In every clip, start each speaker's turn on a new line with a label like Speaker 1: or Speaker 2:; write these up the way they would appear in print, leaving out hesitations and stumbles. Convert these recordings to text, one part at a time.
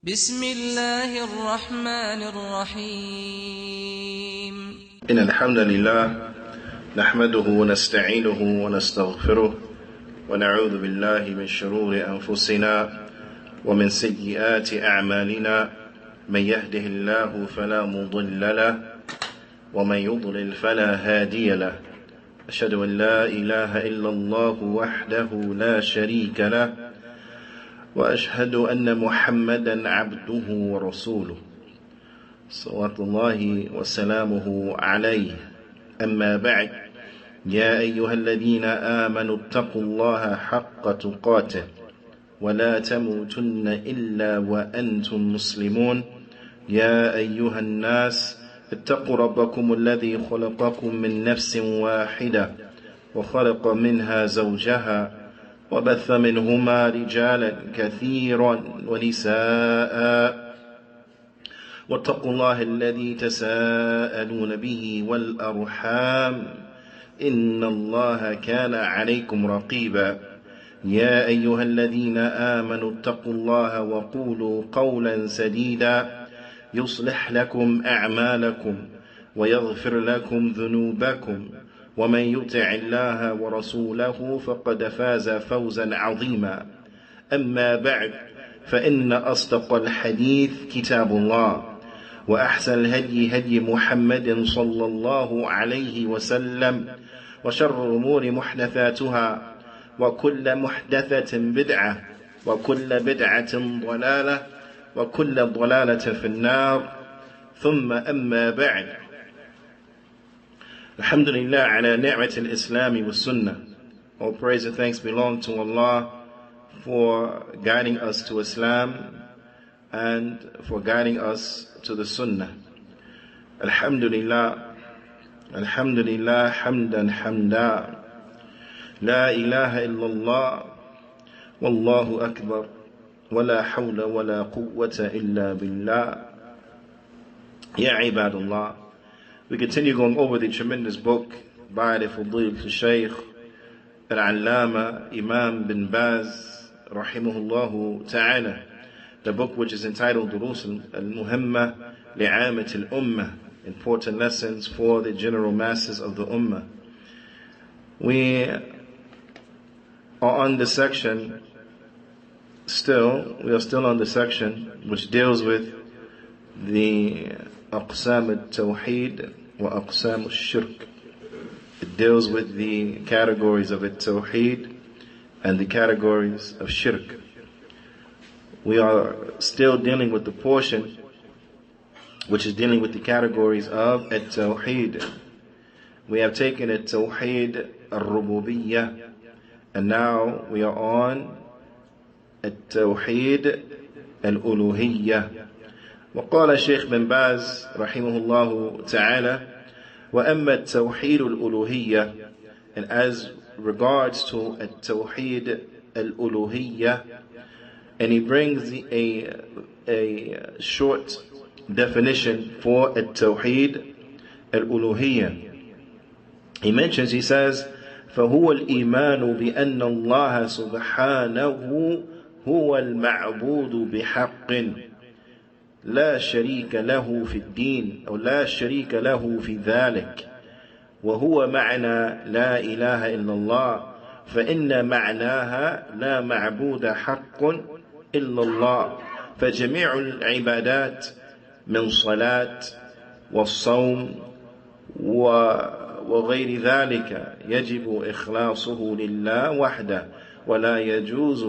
Speaker 1: بسم الله الرحمن الرحيم
Speaker 2: إن الحمد لله نحمده ونستعينه ونستغفره ونعوذ بالله من شرور أنفسنا ومن سيئات أعمالنا من يهده الله فلا مضل له ومن يضلل فلا هادي له أشهد أن لا إله إلا الله وحده لا شريك له وأشهد أن محمدا عبده ورسوله صلوات الله وسلامه عليه أما بعد يا أيها الذين آمنوا اتقوا الله حق تقاته ولا تموتن إلا وأنتم مسلمون يا أيها الناس اتقوا ربكم الذي خلقكم من نفس واحدة وخلق منها زوجها وبث منهما رجالا كثيرا ونساء واتقوا الله الذي تساءلون به والأرحام إن الله كان عليكم رقيبا يا أيها الذين آمنوا اتقوا الله وقولوا قولا سديدا يصلح لكم أعمالكم ويغفر لكم ذنوبكم ومن يطع الله ورسوله فقد فاز فوزا عظيما أما بعد فإن أصدق الحديث كتاب الله وأحسن الهدي هدي محمد صلى الله عليه وسلم وشر الأمور محدثاتها وكل محدثة بدعة وكل بدعة ضلالة وكل ضلالة في النار ثم أما بعد Alhamdulillah ala ni'mat al-Islam wa sunnah. All praise and thanks belong to Allah for guiding us to Islam and for guiding us to the sunnah. Alhamdulillah, alhamdulillah, hamdan hamda. La ilaha illallah, wallahu akbar, wa la hawla wa la quwwata illa billah. Ya ibadullah. We continue going over the tremendous book by the Fadil Shaykh Al-Allama Imam bin Baz rahimahullah ta'ala, the book which is entitled Durus al-Muhimma li'amat al-Ummah, important lessons for the general masses of the Ummah. We are on the section we are still on the section which deals with the Aqsam al-Tawheed wa Aqsam al-Shirk. It deals with the categories of al-Tawheed and the categories of Shirk. We are still dealing with the portion which is dealing with the categories of al-Tawheed. We have taken al-Tawheed al-Rububiyyah, and now we are on al-Tawheed al-Uluhiyyah. وقال الشيخ بن باز رحمه الله تعالى وأما التوحيد الألوهية, and as regards to التوحيد الألوهية, and he brings a short definition for التوحيد الألوهية. He mentions, he says, فهو الإيمان بأن الله سبحانه هو المعبود بحق لا شريك له في الدين أو لا شريك له في ذلك, وهو معنى لا إله إلا الله, فإن معناها لا معبود حق إلا الله. فجميع العبادات من صلاة والصوم وغير ذلك يجب إخلاصه لله وحده, ولا يجوز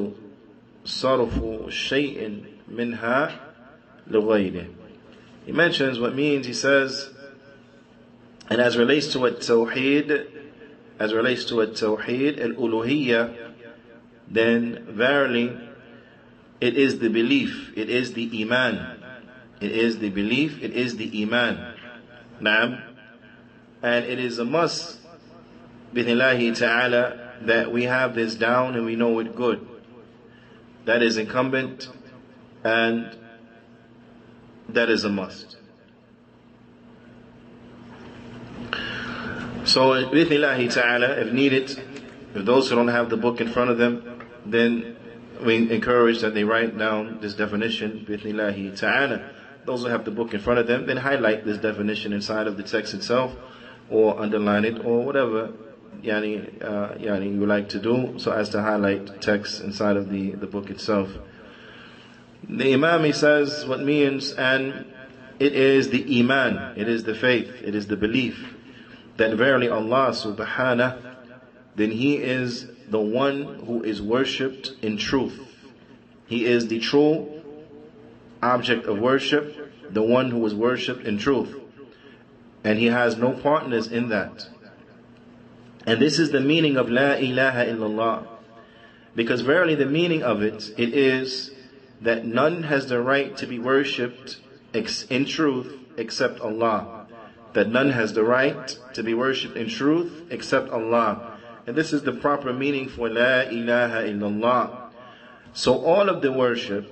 Speaker 2: صرف شيء منها لغيره. He mentions what means, he says, and as relates to at-Tawheed, al-Uluhiyyah, then verily it is the belief, it is the Iman. It is the belief, it is the Iman. Naam. And it is a must, bithnillahi ta'ala, that we have this down and we know it good. That is incumbent, and that is a must. So, bithnillahi ta'ala, if needed, if those who don't have the book in front of them, then we encourage that they write down this definition, bi'ithnillahi ta'ala. Those who have the book in front of them, then highlight this definition inside of the text itself, or underline it, or whatever you would like to do, so as to highlight text inside of the book itself. The Imam, he says what means, and it is the iman, it is the faith, it is the belief that verily Allah subhanahu, then He is the one who is worshipped in truth. He is the true object of worship, the one who is worshipped in truth. And He has no partners in that. And this is the meaning of La ilaha illallah. Because verily the meaning of it is that none has the right to be worshipped in truth except Allah. That none has the right to be worshipped in truth except Allah. And this is the proper meaning for La ilaha illallah. So all of the worship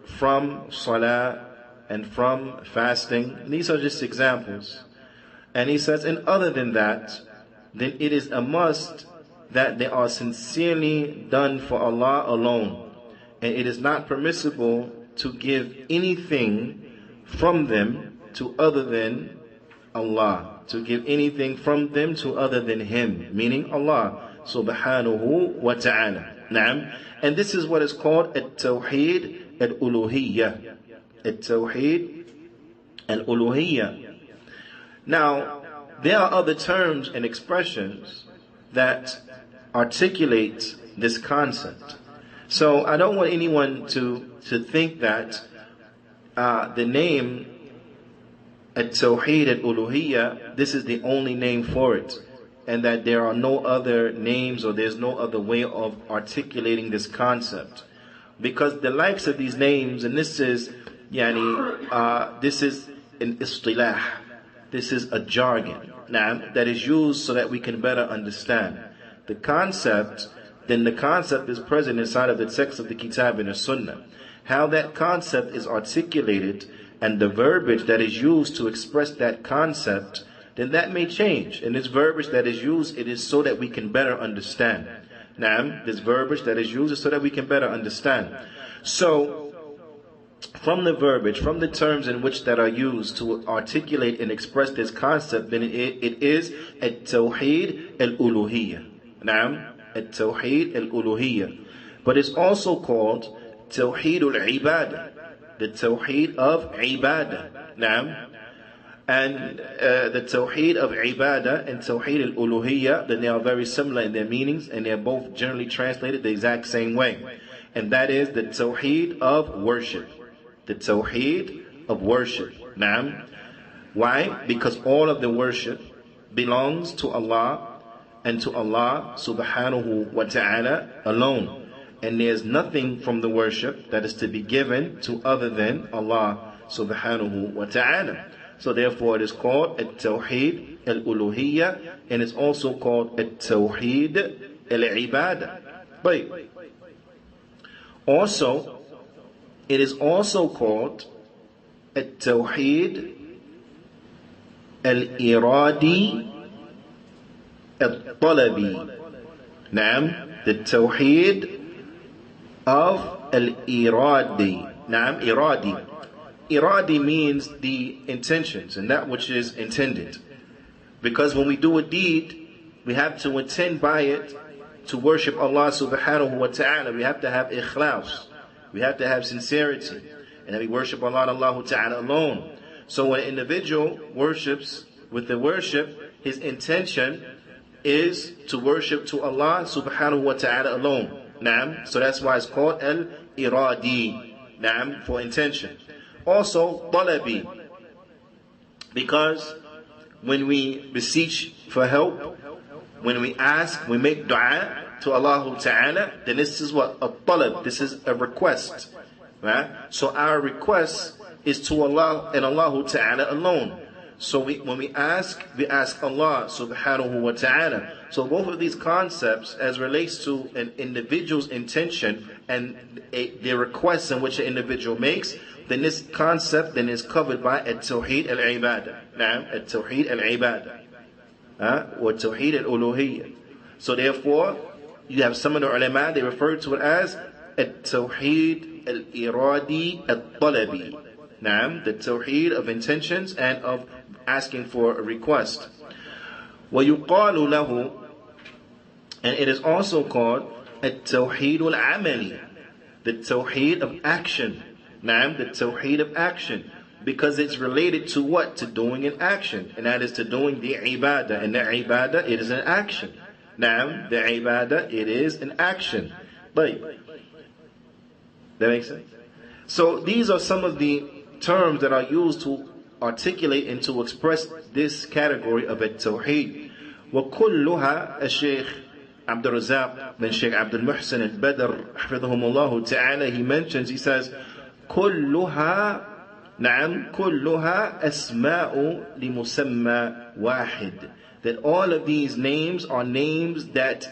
Speaker 2: from salah and from fasting, these are just examples. And he says, and other than that, then it is a must that they are sincerely done for Allah alone. And it is not permissible to give anything from them to other than Allah. To give anything from them to other than Him, meaning Allah subhanahu wa ta'ala. Naam. And this is what is called at-tawheed al-uluhiyyah. At-tawheed al-uluhiyyah. Now, there are other terms and expressions that articulate this concept. So I don't want anyone to think that the name at-tawheed al-uluhiyyah, this is the only name for it, and that there are no other names or there's no other way of articulating this concept. Because the likes of these names, and this is this is an istilah, this is a jargon that is used so that we can better understand the concept. Then the concept is present inside of the text of the Kitab and the Sunnah. How that concept is articulated and the verbiage that is used to express that concept, then that may change. And this verbiage that is used, it is so that we can better understand. Now, this verbiage that is used is so that we can better understand. So, from the verbiage, from the terms in which that are used to articulate and express this concept, then it is at-tawheed al-uluhiyyah. Now, at-tawheed al-uluhiyyah. But it's also called tawheed al-ibadah. The tawheed of ibadah. Naam. And the tawheed of ibadah and tawheed al-uluhiyyah, then they are very similar in their meanings, and they are both generally translated the exact same way. And that is the tawheed of worship. The tawheed of worship. Naam. Why? Because all of the worship belongs to Allah and to Allah subhanahu wa ta'ala alone. And there's nothing from the worship that is to be given to other than Allah subhanahu wa ta'ala. So therefore it is called at-tawheed al-uluhiyyah, and it's also called at-tawheed al-ibadah. But also, it is also called at-tawheed al-iradi al-talabi. Naam, the tawheed of al-iradi. Naam, iradi. Iradi means the intentions and that which is intended. Because when we do a deed, we have to intend by it to worship Allah subhanahu wa ta'ala. We have to have ikhlas. We have to have sincerity. And that we worship Allah and Allah ta'ala alone. So when an individual worships with the worship, his intention is to worship to Allah subhanahu wa ta'ala alone. Naam. So that's why it's called al-iradi. Naam, for intention. Also, talabi. Because when we beseech for help, when we ask, we make dua to Allah Ta'ala, then this is what? A talab. This is a request. Right? So our request is to Allah and Allah Ta'ala alone. So when we ask Allah subhanahu wa ta'ala. So both of these concepts as relates to an individual's intention and the request in which an individual makes, then this concept then is covered by at-tawheed al-ibadah. Naam, at-tawheed al-ibadah. Or tawheed al-uluhiyyah. So therefore, you have some of the ulama, they refer to it as التوحيد الإرادي الطلبي. Naam, the tawheed of intentions and of asking for a request. ويقال له, and it is also called التوحيد العملي, the tawheed of action. Naam, the tawheed of action, because it's related to what? To doing an action, and that is to doing the ibadah, and the ibadah, it is an action. Naam, the ibadah, it is an action. But that makes sense? So these are some of the terms that are used to articulate and to express this category of التوحيد. وكلها الشيخ عبد الرزاق bin Sheikh Abdul Muhsin al-Badr حفظهم الله تعالى, he mentions, he says, كلها نعم كلها أسماء لمسمى واحد, that all of these names are names that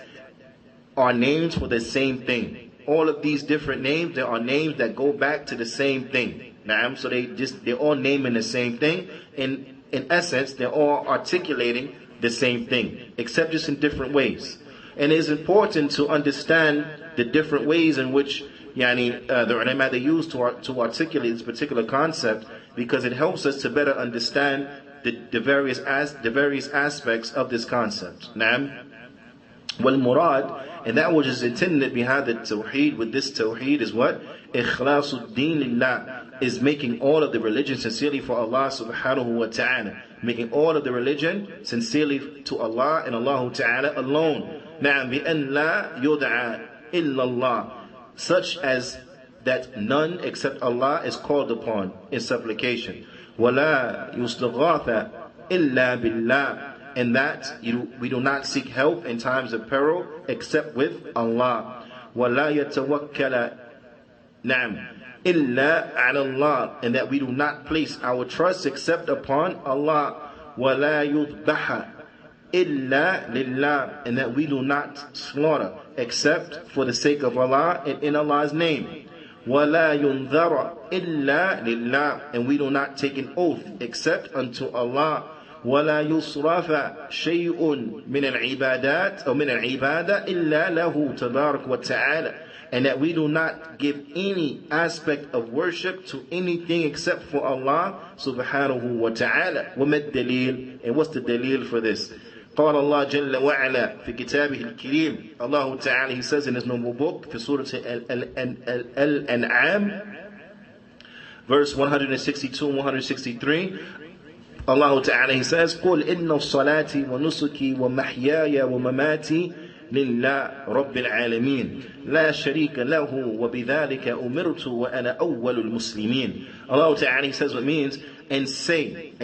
Speaker 2: are names for the same thing. All of these different names, there are names that go back to the same thing. Naam, so they're all naming the same thing. In essence, they're all articulating the same thing, except just in different ways. And it's important to understand the different ways in which the ulama they use to articulate this particular concept, because it helps us to better understand the various aspects of this concept. Naam. والمراد, and that which is intended behind the tawheed, with this tawheed, is what? إخلاص الدين لله, is making all of the religion sincerely for Allah subhanahu wa ta'ala, making all of the religion sincerely to Allah and Allah ta'ala alone. نعم بأن لا يدعى إلا الله, such as that none except Allah is called upon in supplication. ولا يستغاث إلا بالله, and that we do not seek help in times of peril except with Allah. وَلَا يَتَوَكَّلَ نَعْمٍ إِلَّا عَلَى اللَّهِ, and that we do not place our trust except upon Allah. وَلَا يُذْبَحَ إِلَّا لِلَّهِ, and that we do not slaughter except for the sake of Allah and in Allah's name. وَلَا يُنذَرَ إِلَّا لِلَّهِ, and we do not take an oath except unto Allah. ولا يصرف شيء من العبادات أو من العبادة إلا له تبارك وتعالى, and that we do not give any aspect of worship to anything except for Allah subhanahu wa ta'ala. وما الدليل, and what's the dalil for this? قال الله جل وعلا في كتابه الكريم, Allah Ta'ala, he says in his noble book, في سورة الأنعام, verse 162 and 163, Allah Ta'ala, he says, قُلْ إِنَّ الصَّلَاةِ وَنُسُكِي وَمَحْيَايَ وَمَمَاتِي لِلَّهِ رَبِّ الْعَالَمِينَ لَا شَرِيكَ لَهُ وَبِذَلِكَ أُمِرْتُ وَأَنَا أَوَّلُ الْمُسْلِمِينَ. Allah Ta'ala, he says what means, and say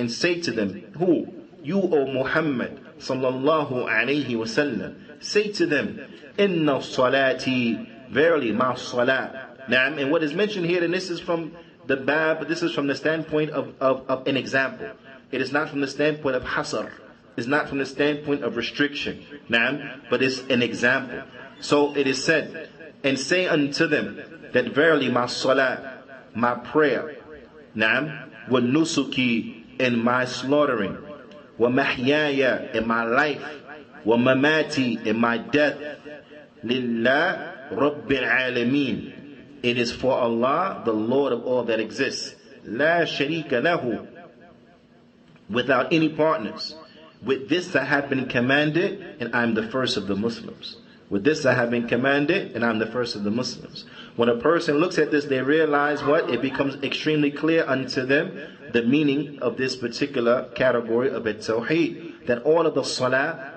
Speaker 2: to them, who? You, O Muhammad sallallahu alayhi wasallam, say to them, إِنَّ الصَّلَاةِ, verily my salah. Now, and what is mentioned here, and this is from the bab, this is from the standpoint of an example. It is not from the standpoint of hasr. It's not from the standpoint of restriction. Naam, but it's an example. So it is said, and say unto them that verily my salah, my prayer, naam, wa nusuki, and my slaughtering, wa mahyaya, and my life, wa mamati, and my death, lillah rabbil alameen, it is for Allah, the Lord of all that exists. La sharika lahu, without any partners. With this I have been commanded, and I am the first of the Muslims. With this I have been commanded, and I am the first of the Muslims. When a person looks at this, they realize what? It becomes extremely clear unto them the meaning of this particular category of at-tawheed. That all of the salah,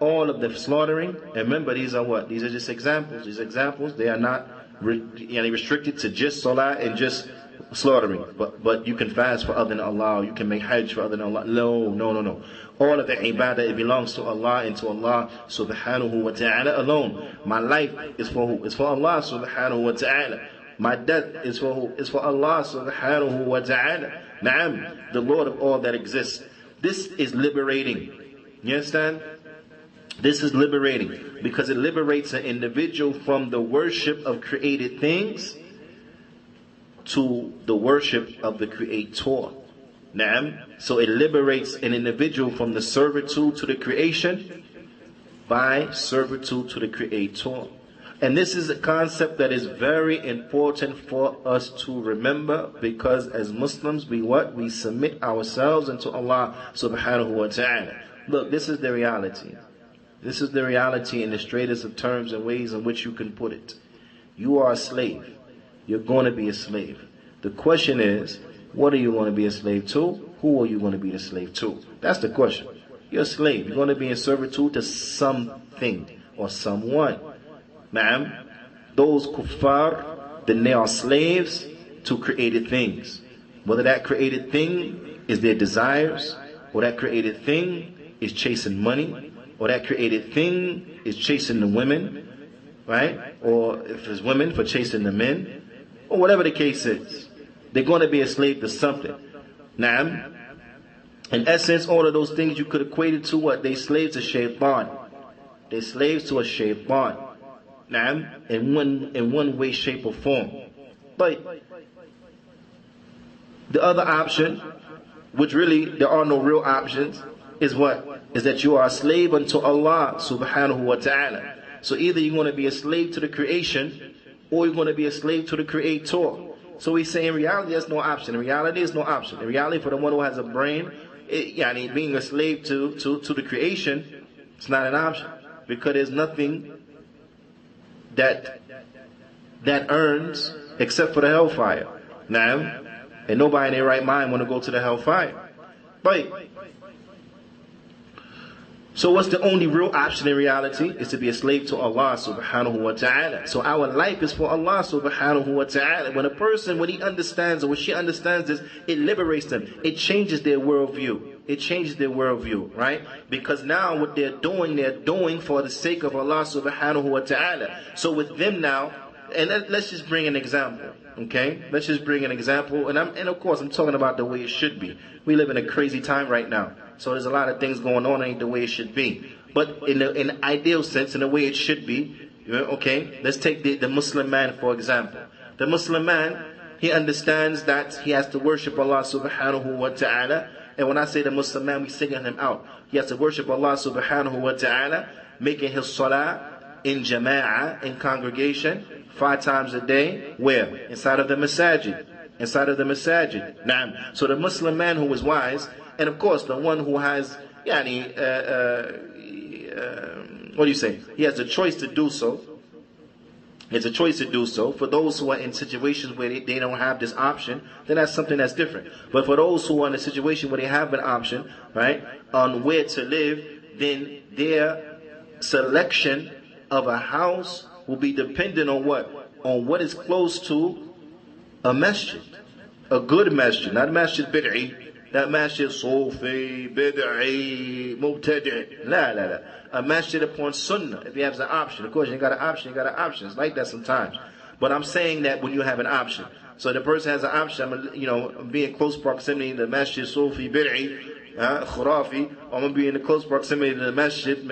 Speaker 2: all of the slaughtering, and remember these are what? These are just examples. These examples, they are not restricted to just salah and just slaughtering, but you can fast for other than Allah, you can make hajj for other than Allah. No. All of the ibadah, it belongs to Allah and to Allah subhanahu wa ta'ala alone. My life is for who? It's for Allah subhanahu wa ta'ala. My death is for who? It's for Allah subhanahu wa ta'ala. Naam, the Lord of all that exists. This is liberating. You understand? This is liberating because it liberates an individual from the worship of created things to the worship of the Creator. Naam. So it liberates an individual from the servitude to the creation by servitude to the Creator. And this is a concept that is very important for us to remember, because as Muslims, we submit ourselves into Allah subhanahu wa ta'ala. Look, this is the reality. This is the reality in the straightest of terms and ways in which you can put it. You are a slave. You're going to be a slave. The question is, what are you going to be a slave to? Who are you going to be the slave to? That's the question. You're a slave. You're going to be in servitude to something or someone. Ma'am, those kuffar, then they are slaves to created things. Whether that created thing is their desires, or that created thing is chasing money, or that created thing is chasing the women, right? Or if it's women, for chasing the men, or whatever the case is. They're going to be a slave to something. Na'am. In essence, all of those things you could equate it to what? They slaves to shaitan. They slaves to a shaitan. Na'am. In one way, shape, or form. But the other option, which really there are no real options, is what? Is that you are a slave unto Allah subhanahu wa ta'ala. So either you're going to be a slave to the creation, or you're going to be a slave to the Creator. So we say in reality there's no option. In reality there's no option. In reality, for the one who has a brain, being a slave to the creation, it's not an option. Because there's nothing that earns except for the hellfire. Now, and nobody in their right mind want to go to the hellfire. But so what's the only real option in reality? Is to be a slave to Allah subhanahu wa ta'ala. So our life is for Allah subhanahu wa ta'ala. When a person, when he understands, or when she understands this, it liberates them. It changes their worldview. It changes their worldview, right? Because now what they're doing for the sake of Allah subhanahu wa ta'ala. So with them now, and let's just bring an example, okay? Let's just bring an example. And of course I'm talking about the way it should be. We live in a crazy time right now. So there's a lot of things going on ain't the way it should be. But in the ideal sense, in the way it should be, okay, let's take the Muslim man for example. The Muslim man, he understands that he has to worship Allah subhanahu wa ta'ala. And when I say the Muslim man, we single him out. He has to worship Allah subhanahu wa ta'ala, making his salah in jama'ah, in congregation, 5 times a day. Where? Inside of the Masjid. Inside of the Masjid. Naam. So the Muslim man who is wise, and of course, the one who has, what do you say? He has a choice to do so. It's a choice to do so. For those who are in situations where they don't have this option, then that's something that's different. But for those who are in a situation where they have an option, right, on where to live, then their selection of a house will be dependent on what? On what is close to a masjid. A good masjid, not masjid bid'i. That masjid Sufi, Bid'i, Mubtadi'. La. A masjid upon sunnah, if you have an option. Of course, you got an option, It's like that sometimes. But I'm saying that when you have an option. So the person has an option, I'm be in close proximity to the masjid Sufi, Bid'i, Khurafi, I'm going to be in the close proximity to the masjid, in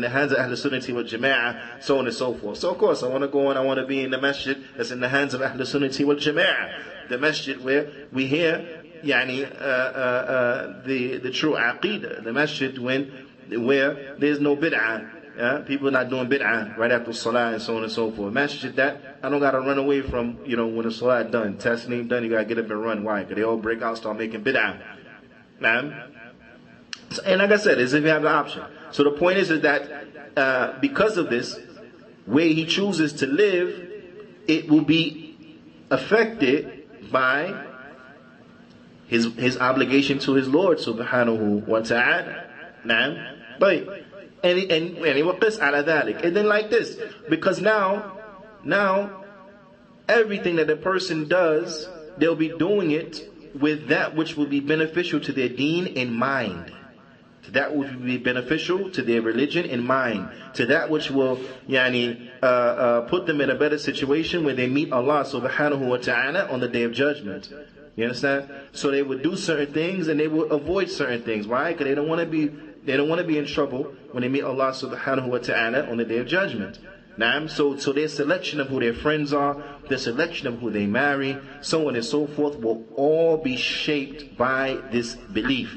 Speaker 2: the hands of Ahl Sunnati wal Jama'ah, so on and so forth. So of course, I want to go and I want to be in the masjid that's in the hands of Ahl Sunnati wal Jama'ah. The masjid where we hear the true aqidah, the masjid where there's no bid'ah, people are not doing bid'ah right after salah and so on and so forth. Masjid that I don't gotta run away from, when the salah done, tasneem done, you gotta get up and run. Why? Because they all break out, start making bid'ah. And like I said, is if you have the option. So the point is that because of this, where he chooses to live, it will be affected by his obligation to his Lord subhanahu wa ta'ala. Naam. But and then like this, because now everything that a person does, they'll be doing it with that which will be beneficial to their deen in mind, to that which will be beneficial to their religion in mind, to that which will put them in a better situation when they meet Allah subhanahu wa ta'ala on the day of judgment. You understand? So they would do certain things and they would avoid certain things. Why? Because they don't want to be in trouble when they meet Allah subhanahu wa ta'ala on the day of judgment. Naam. So their selection of who their friends are, their selection of who they marry, so on and so forth, will all be shaped by this belief.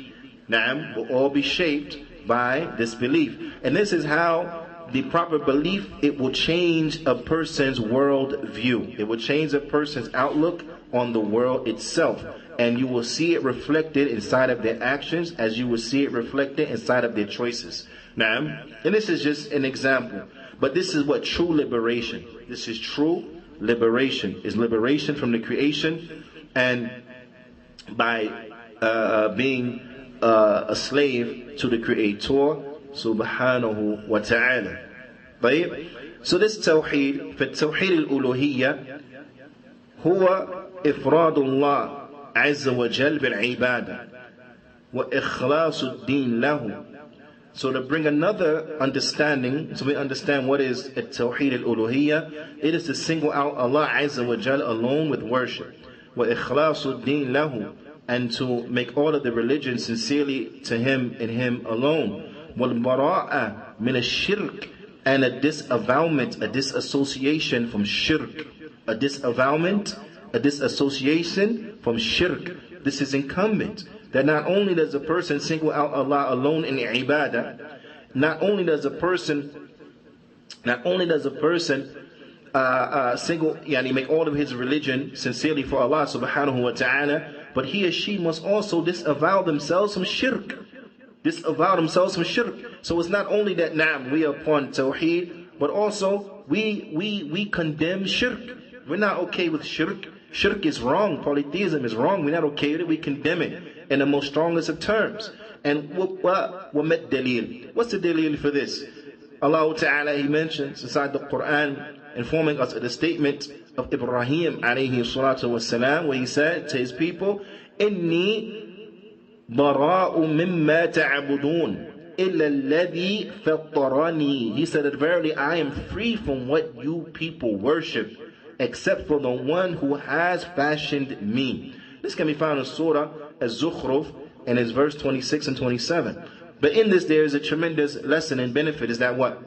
Speaker 2: Naam. Will all be shaped by this belief. And this is how the proper belief, it will change a person's world view. It will change a person's outlook on the world itself. And you will see it reflected inside of their actions as you will see it reflected inside of their choices. Now, and this is just an example. But this is what true liberation. This is true liberation. Is liberation from the creation and by being a slave to the Creator subhanahu wa ta'ala. طيب. So this tawheed, فالتوحيد الألوهية هو إفراد الله عز وجل بالعبادة وإخلاص الدين له. So to bring another understanding, so we understand what is التوحيد الألوهية, it is to single out Allah Azza wa Jal alone with worship. وإخلاص الدين له, and to make all of the religion sincerely to Him and Him alone. وَالْبَرَاءَ مِنَ الشِّرْكِ, and a disavowment, a disassociation from shirk. A disavowment, a disassociation from shirk. This is incumbent. That not only does a person single out Allah alone in the ibadah, not only does a person make all of his religion sincerely for Allah subhanahu wa ta'ala, but he or she must also disavow themselves from shirk. Disavow themselves from shirk. So it's not only that we are upon tawheed, but also we condemn shirk. We're not okay with shirk. Shirk is wrong. Polytheism is wrong. We're not okay with it. We condemn it in the most strongest of terms. And وَمَا الدَّلِيلِ? What's the dalil for this? Allah Ta'ala, He mentions inside the Qur'an, informing us of the statement of Ibrahim alayhi salatu wassalam, where he said to his people, إِنِّي بَرَاءٌ مِمَّا تَعْبُدُونَ إِلَّا الَّذِي فَطَّرَنِي. He said that verily I am free from what you people worship, except for the one who has fashioned me. This can be found in Surah Az-Zukhruf and it's verse 26 and 27. But in this there is a tremendous lesson and benefit. Is that what?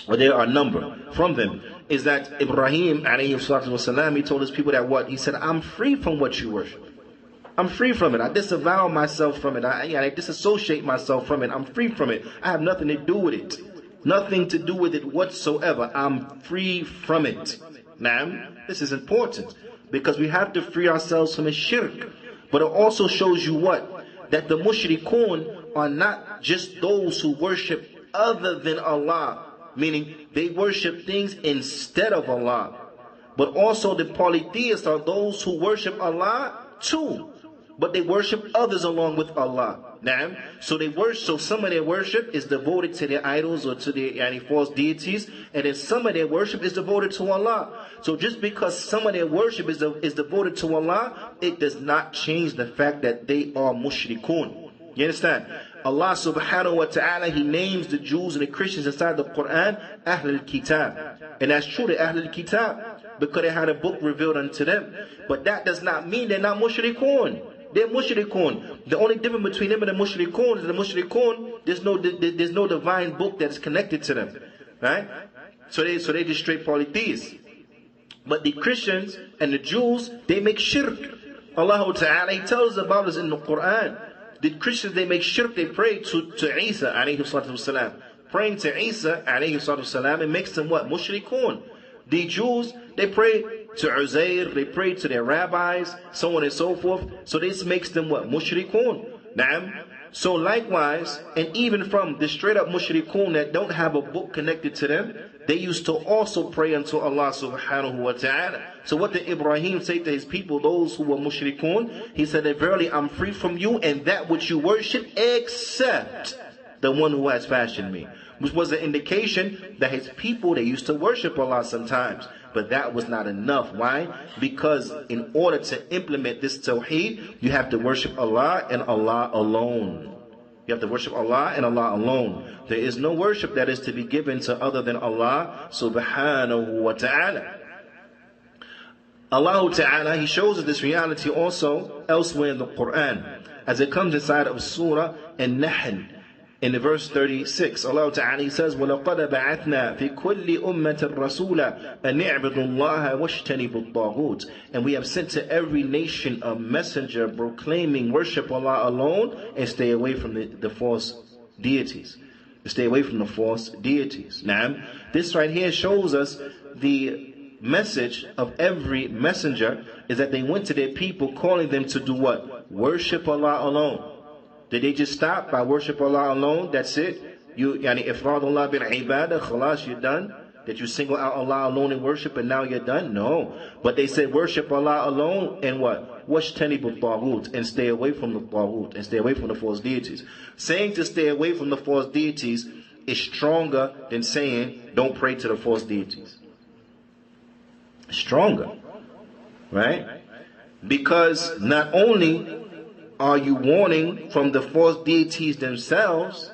Speaker 2: Or there are a number from them. Is that Ibrahim alayhi salatu wasalam, he told his people that what? He said, I'm free from what you worship. I'm free from it. I disavow myself from it. I disassociate myself from it. I'm free from it. I have nothing to do with it. Nothing to do with it whatsoever. I'm free from it. Now, this is important because we have to free ourselves from a shirk. But it also shows you what? That the mushrikun are not just those who worship other than Allah, meaning they worship things instead of Allah. But also the polytheists are those who worship Allah too, but they worship others along with Allah. Naam. So some of their worship is devoted to their idols or to their false deities, and then some of their worship is devoted to Allah. So just because some of their worship is devoted to Allah, it does not change the fact that they are mushrikun. You understand? Allah subhanahu wa ta'ala, He names the Jews and the Christians inside the Qur'an Ahlul Kitab. And that's true, the Ahlul Kitab, because they had a book revealed unto them. But that does not mean they're not mushrikun. They're mushrikun. The only difference between them and the mushrikun is the mushrikun, there's no divine book that's connected to them. Right? So they just straight polytheists. But the Christians and the Jews, they make shirk. Allah Ta'ala, He tells us about us in the Qur'an. The Christians, they make shirk, they pray to Isa alayhi salatu wasalam. Praying to Isa alayhi salatu wasalam, it makes them what? Mushrikun. The Jews, they pray to Uzair, they pray to their rabbis, so on and so forth. So this makes them what? Mushrikun. Naam. So likewise, and even from the straight up mushrikun that don't have a book connected to them, they used to also pray unto Allah subhanahu wa ta'ala. So what did Ibrahim say to his people, those who were mushrikun? He said that verily I'm free from you and that which you worship except the one who has fashioned me. Which was an indication that his people, they used to worship Allah sometimes. But that was not enough. Why? Because in order to implement this tawheed, you have to worship Allah and Allah alone. You have to worship Allah and Allah alone. There is no worship that is to be given to other than Allah subhanahu wa ta'ala. Allah Ta'ala, He shows us this reality also elsewhere in the Qur'an. As it comes inside of Surah An-Nahl. In the verse 36, Allah Ta'ala says, وَلَقَدْ بَعَثْنَا فِي كُلِّ أُمَّةٍ رَسُولًا أَنْ اعْبُدُوا اللَّهَ وَاجْتَنِبُوا الطَّاغُوتِ. And we have sent to every nation a messenger proclaiming worship Allah alone and stay away from the false deities. To stay away from the false deities. Now, this right here shows us the message of every messenger is that they went to their people calling them to do what? Worship Allah alone. Did they just stop by worship Allah alone? That's it? Ifradullah bil ibadah, khalas, you're done? That you single out Allah alone in worship and now you're done? No. But they said worship Allah alone and what? Washtanibu taghut, and stay away from the taghut, and stay away from the false deities. Saying to stay away from the false deities is stronger than saying don't pray to the false deities. Stronger. Right? Because not only are you warning from the false deities themselves,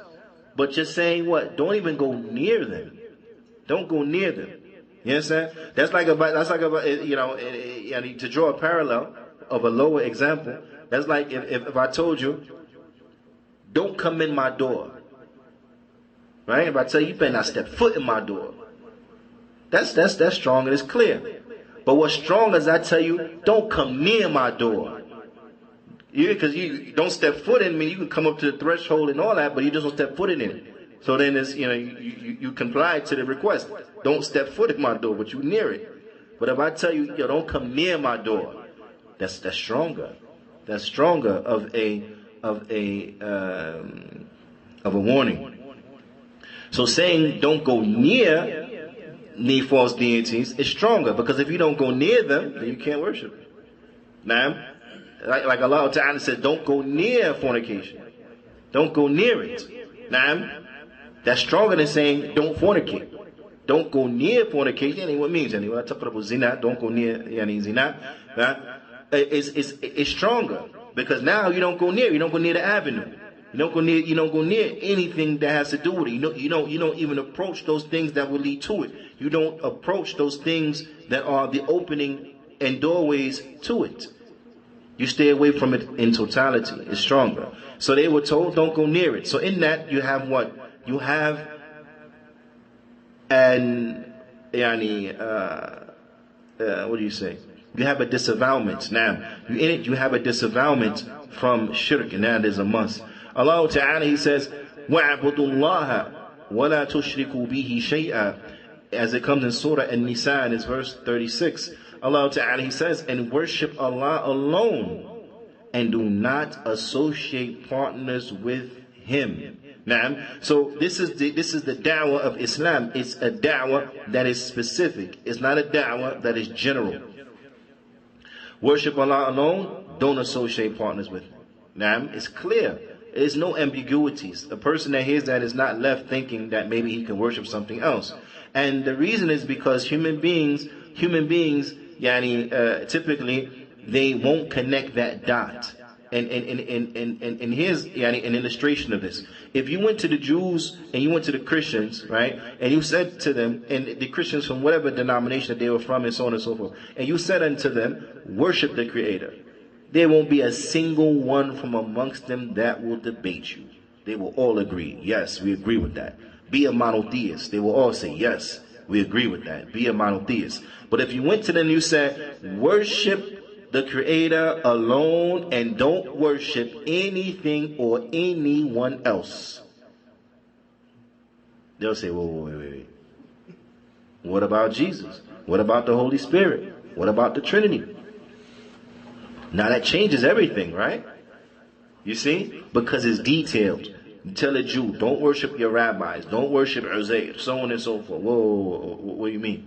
Speaker 2: but you're saying what? Don't even go near them. Don't go near them. You understand? That's like to draw a parallel of a lower example. That's like if I told you, don't come in my door. Right? If I tell you better not step foot in my door. That's strong and it's clear. But what's strong is I tell you, don't come near my door. Because you don't step foot in me, you can come up to the threshold and all that, but you just don't step foot in it. So then it's, you comply to the request. Don't step foot in my door, but you near it. But if I tell you, don't come near my door, that's stronger. That's stronger of a warning. So saying don't go near the false deities is stronger, because if you don't go near them, then you can't worship. Now, like Allah Ta'ala said, don't go near fornication. Don't go near it. Now, that's stronger than saying don't fornicate. Don't go near fornication. And what means anyway? I talk about zina. Don't go near zina. It's stronger, because now you don't go near. You don't go near the avenue. You don't go near anything that has to do with it. You don't even approach those things that will lead to it. You don't approach those things that are the opening and doorways to it. You stay away from it in totality. It's stronger. So they were told, don't go near it. So in that, you have what? You have what do you say? You have a disavowalment. Now, in it, you have a disavowalment from shirk, and that is a must. Allah Ta'ala, He says, وَاعْبُدُوا اللَّهَ وَلَا تُشْرِكُوا بِهِ شَيْئًا, as it comes in Surah An-Nisa, in its verse 36. Allah Ta'ala, He says, and worship Allah alone, and do not associate partners with Him. Now, so this is the da'wah of Islam. It's a da'wah that is specific. It's not a da'wah that is general. Worship Allah alone, don't associate partners with Him. Now, it's clear. There's no ambiguities. A person that hears that is not left thinking that maybe he can worship something else. And the reason is because human beings, typically they won't connect that dot. And here's an illustration of this. If you went to the Jews and you went to the Christians, right, and you said to them, and the Christians from whatever denomination that they were from, and so on and so forth, and you said unto them, worship the Creator, there won't be a single one from amongst them that will debate you. They will all agree, yes, we agree with that. Be a monotheist. They will all say, yes, we agree with that. Be a monotheist. But if you went to them and you said, worship the Creator alone and don't worship anything or anyone else, they'll say, wait. What about Jesus? What about the Holy Spirit? What about the Trinity? Now that changes everything, right? You see? Because it's detailed. You tell a Jew, don't worship your rabbis, don't worship Uzair, so on and so forth. Whoa, what do you mean?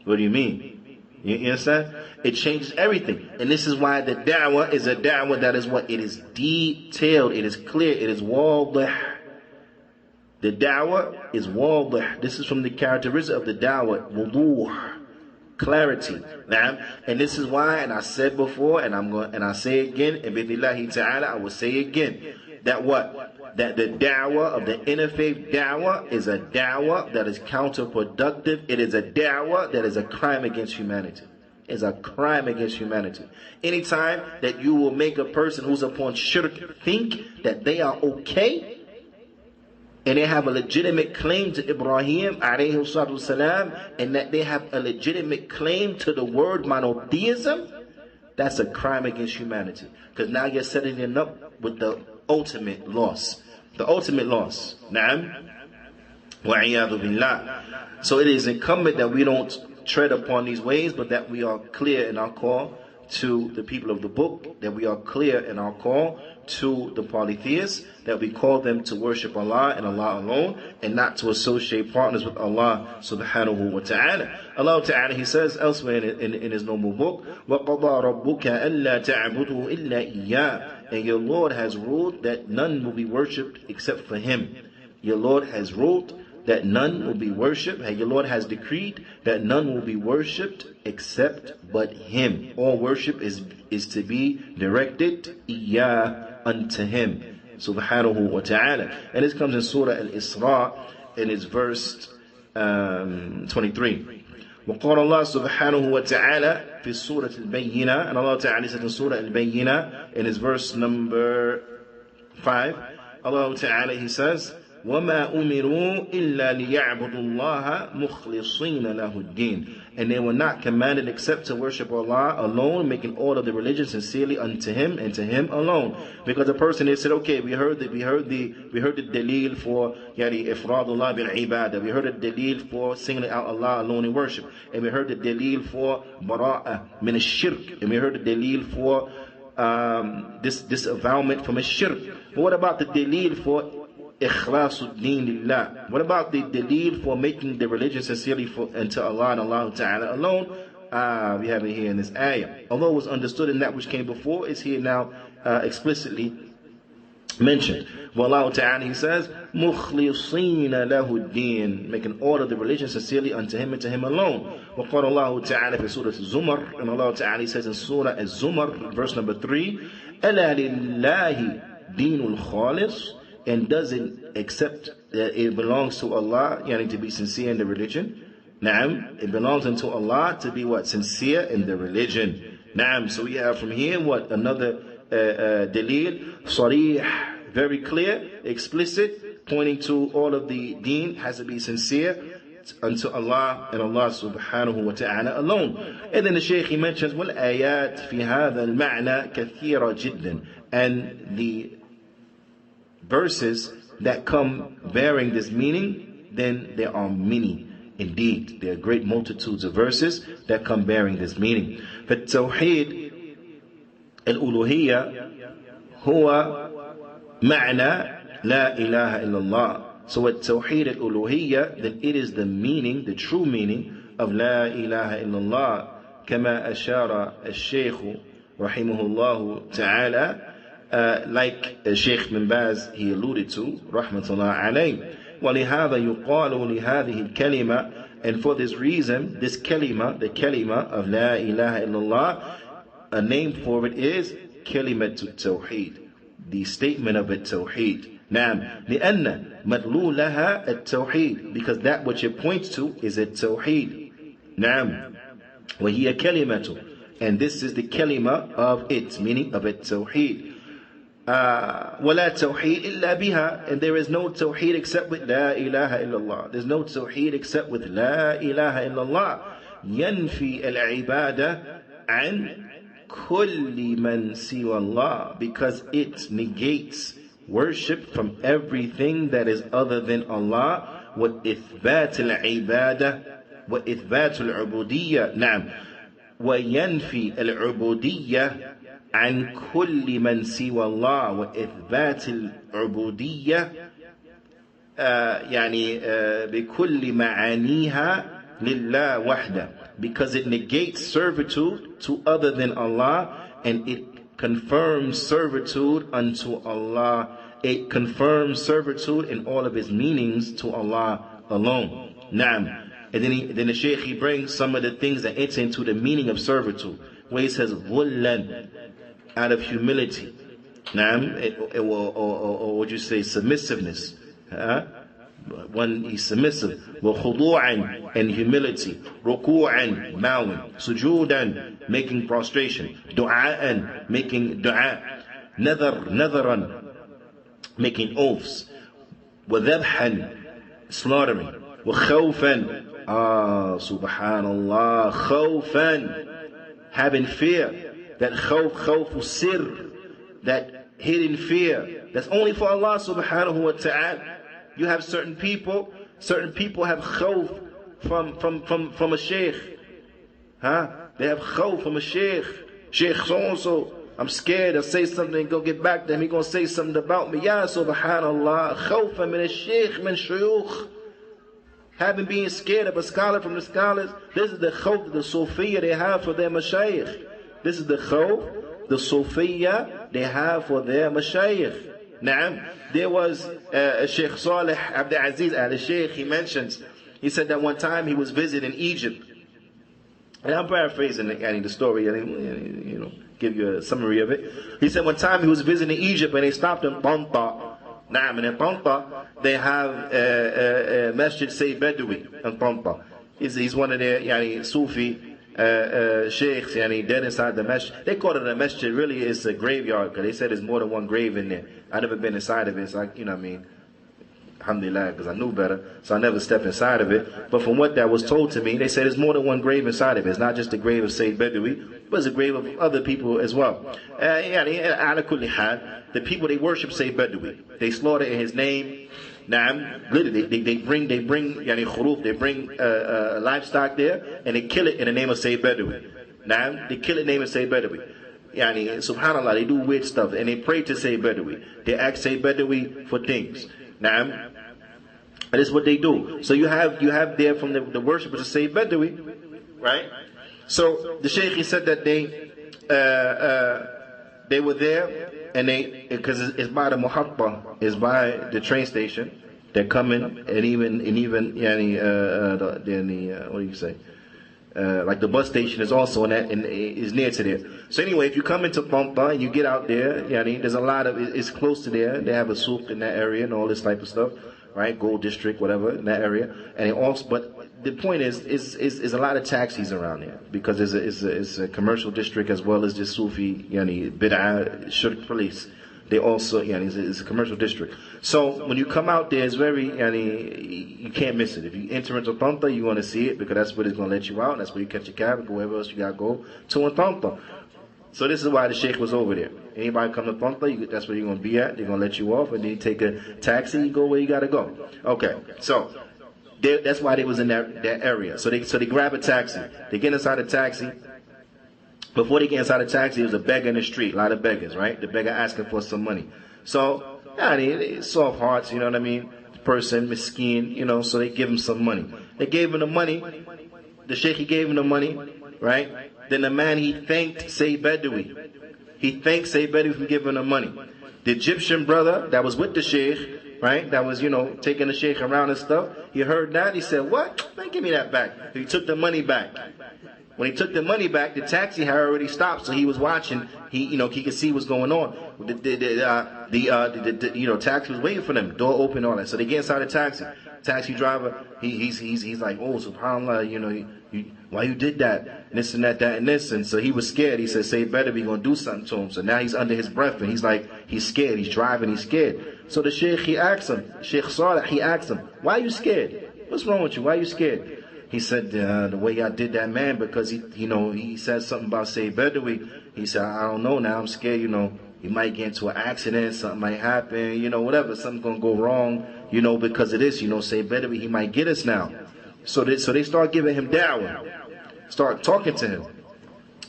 Speaker 2: What do you mean? You understand? It changes everything. And this is why the da'wah is a da'wah that is what? It is detailed, it is clear, it is wadih. The da'wah is wadih. This is from the characteristic of the da'wah, wuduh, clarity. And this is why, and I said before, and I say again, and bi'idhnillahi ta'ala, I will say again, that what? That the da'wah of the interfaith da'wah is a da'wah that is counterproductive. It is a da'wah that is a crime against humanity. It's a crime against humanity. Anytime that you will make a person who's upon shirk think that they are okay, and they have a legitimate claim to Ibrahim alayhi salatu salam, and that they have a legitimate claim to the word monotheism, that's a crime against humanity. Because now you're setting them up with the ultimate loss. the ultimate loss. Na'am. Wa'iyadu billah. So it is incumbent that we don't tread upon these ways, but that we are clear in our call to the people of the book, that we are clear in our call to the polytheists, that we call them to worship Allah and Allah alone, and not to associate partners with Allah subhanahu wa ta'ala. Allah ta'ala, He says elsewhere in His noble book, وَقَضَى رَبُّكَ أَلَّا تَعْبُدُوا إِلَّا إِيَّاهُ. And your Lord has ruled that none will be worshipped except for Him. Your Lord has ruled that none will be worshipped, and your Lord has decreed that none will be worshipped except but Him. All worship is to be directed unto Him, subhanahu wa ta'ala. And this comes in Surah Al-Isra, in its verse 23. وقال الله سبحانه وتعالى في سورة البينة, and Allah Ta'ala says in Surah Al-Bayyinah, in his verse number 5, Allah Ta'ala, He says, وَمَا أُمِرُوا إِلَّا لِيَعْبُدُوا اللَّهَ مُخْلِصِينَ لَهُ الدِّينَ. And they were not commanded except to worship Allah alone, making all of the religion sincerely unto Him and to Him alone. Because a person, they said, okay, we heard the dalil for ifradullah bil ibadah. We heard the dalil for singling out Allah alone in worship, and we heard the dalil for bara'ah min ash-shirk, and we heard the dalil for this avowment from a shirk. But what about the dalil for Ikhlasuddin lillah? What about the dalil for making the religion sincerely unto Allah and Allah Ta'ala alone? We have it here in this ayah. Although it was understood in that which came before, it's here now explicitly mentioned. Well, Allah Ta'ala, He says, مُخْلِصِينَ لَهُ الدِّينَ, making all of the religion sincerely unto Him and to Him alone. وقال الله تعالى في سورة الزمر, and Allah Ta'ala says in Surah Al-Zumar, verse number 3, أَلَا لِلَّهِ دِينُ الْخَالِصِ. And doesn't accept that it belongs to Allah, to be sincere in the religion. Naam, it belongs unto Allah to be what? Sincere in the religion. Naam, so we have from here what? Another dalil, sarih, very clear, explicit, pointing to all of the deen has to be sincere unto Allah and Allah subhanahu wa ta'ala alone. And then the Shaykh, he mentions, وَالْآيَاتِ فِي هَذَا الْمَعْنَى كَثِيرًا جِدًّا. And the verses that come bearing this meaning, then there are many. Indeed, there are great multitudes of verses that come bearing this meaning. فالتوحيد الألوهية هو معنى لا إله إلا الله. So at Tawheed al-Uluhiyya, then it is the meaning, the true meaning of La ilaha illallah, كما أشار الشيخ رحمه الله تعالى, like Sheikh bin Baz, he alluded to, rahmatullah alayh. وَلِهَذَا يُقَالُ لِهَذِهِ الْكَلِمَةِ. And for this reason, this kalima, the kalima of La ilaha illallah, a name for it is Kalimatul Tawheed, the statement of it Tawheed. Naam, لِأَنَّ مَدْلُولَهَا التَّوْحِيد, because that which it points to is a Tawheed. Naam, وَهِيَ كَلِمَةٌ, and this is the kalima of it, meaning of it Tawheed. وَلَا تَوْحِيدٍ إِلَّا بِهَا, and there is no Tawheed except with La ilaha illallah. There's no Tawheed except with La ilaha illallah. يَنْفِي الْعِبَادَةِ عَنْ كُلِّ مَنْ سِوَى اللَّهِ, because it negates worship from everything that is other than Allah. وَإِثْبَاتِ الْعِبَادَةِ وَإِثْبَاتُ الْعُبُودِيَّةِ. نعم, وَيَنْفِي الْعُبُودِيَّةِ عن كل من سوى الله وإثبات العبودية بكل معانيها لله وحده, because it negates servitude to other than Allah, and it confirms servitude unto Allah. It confirms servitude in all of its meanings to Allah alone. Naam. And then the Shaykh, he brings some of the things that enter into the meaning of servitude, where he says ظُلًّا, out of humility. Naam, or would you say submissiveness? When he's submissive. وَخُضُوعًا, and humility. رُكُوعًا, bowing. سُجُودًا, making prostration. دُعَاءً, making dua. نَذَرًا, making oaths. وَذَبْحًا, slaughtering. وَخَوْفًا, subhanallah, khawfan, having fear. That khawf sir, that hidden fear. That's only for Allah subhanahu wa ta'ala. You have certain people have khawf from a sheikh. They have khawf from a sheikh. Sheikh so-and-so, I'm scared I'll say something and go get back to him. He's going to say something about me. Ya subhanallah, khawfa min al-sheikh min shuyukh. Having being scared of a scholar from the scholars, this is the khawf, the Sufiya they have for their mashayikh. This is the khawf, the Sufiya they have for their mashayikh. Naam, there was Sheikh Salih Abdis al-Sheikh, he mentions, he said that one time he was visiting Egypt. And I'm paraphrasing the story, give you a summary of it. He said one time he was visiting Egypt and they stopped in Tanta. Naam, and in Tanta they have Masjid Sayyid Badawi in Tanta. He's one of their Sufi sheikhs, dead inside the masjid. They call it a masjid, really it's a graveyard, because they said there's more than one grave in there. I've never been inside of it, so alhamdulillah, because I knew better, so I never stepped inside of it. But from what that was told to me, they said there's more than one grave inside of it. It's not just the grave of Sayyid Badawi, but it's a grave of other people as well. The people, they worship Sayyid Badawi. They slaughter in his name. Naam, literally, they bring khuruf, they bring livestock there, and they kill it in the name of Sayyid Badawi. Naam, they kill it in the name of Sayyid Badawi. Subhanallah, they do weird stuff, and they pray to Sayyid Badawi. They ask Sayyid Badawi for things. Naam, and this is what they do. So you have there from the worshippers of Sayyid Badawi, right? So the Shaykh, he said that they were there, and because it's by the muhabba, it's by the train station. They're coming, and even what do you say? Like the bus station is also is near to there. So anyway, if you come into Tanta and you get out there, there's a lot of it's close to there. They have a souk in that area and all this type of stuff, right? Gold district, whatever in that area. And it also, but the point is a lot of taxis around there, because it's a commercial district as well as just Sufi, bid'ah, shirk police. They also, it's a commercial district. So when you come out there, it's very, you can't miss it. If you enter into Tanta, you want to see it, because that's where it's going to let you out. That's where you catch your cab and go wherever else you got to go to in Tanta. So this is why the Sheikh was over there. Anybody come to Tanta, that's where you're going to be at. They're going to let you off, and then you take a taxi, you go where you got to go. Okay, so that's why they was in that area. So they grab a taxi. They get inside the taxi. Before they get inside the taxi, there was a beggar in the street, a lot of beggars, right? The beggar asking for some money. So, soft hearts, you know what I mean? The person, miskeen, so they give him some money. They gave him the money. The Sheikh, he gave him the money, right? Then the man, he thanked Sayyid Badawi. He thanked Sayyid Badawi for giving him the money. The Egyptian brother that was with the Sheikh, right? That was, taking the Sheikh around and stuff. He heard that. He said, "What? Man, give me that back." He took the money back. When he took the money back, the taxi had already stopped, so he was watching. He could see what's going on. The taxi was waiting for them. Door open, all that. So they get inside the taxi. Taxi driver, he's like, "Oh, subhanallah, why you did that? And this and that and this." And so he was scared. He said, "Say better be gonna do something to him." So now he's under his breath, and he's like, he's scared. He's driving, he's scared. So the Sheikh, he asked him, Sheikh Salih, he asked him, "Why are you scared? What's wrong with you? Why are you scared?" He said, "The way I did that, man, because he said something about Sayyid Badawi." He said, "I don't know now. I'm scared. He might get into an accident. Something might happen. Whatever. Something's gonna go wrong. Because of this. Sayyid Badawi, he might get us now." So they start giving him da'wah, start talking to him,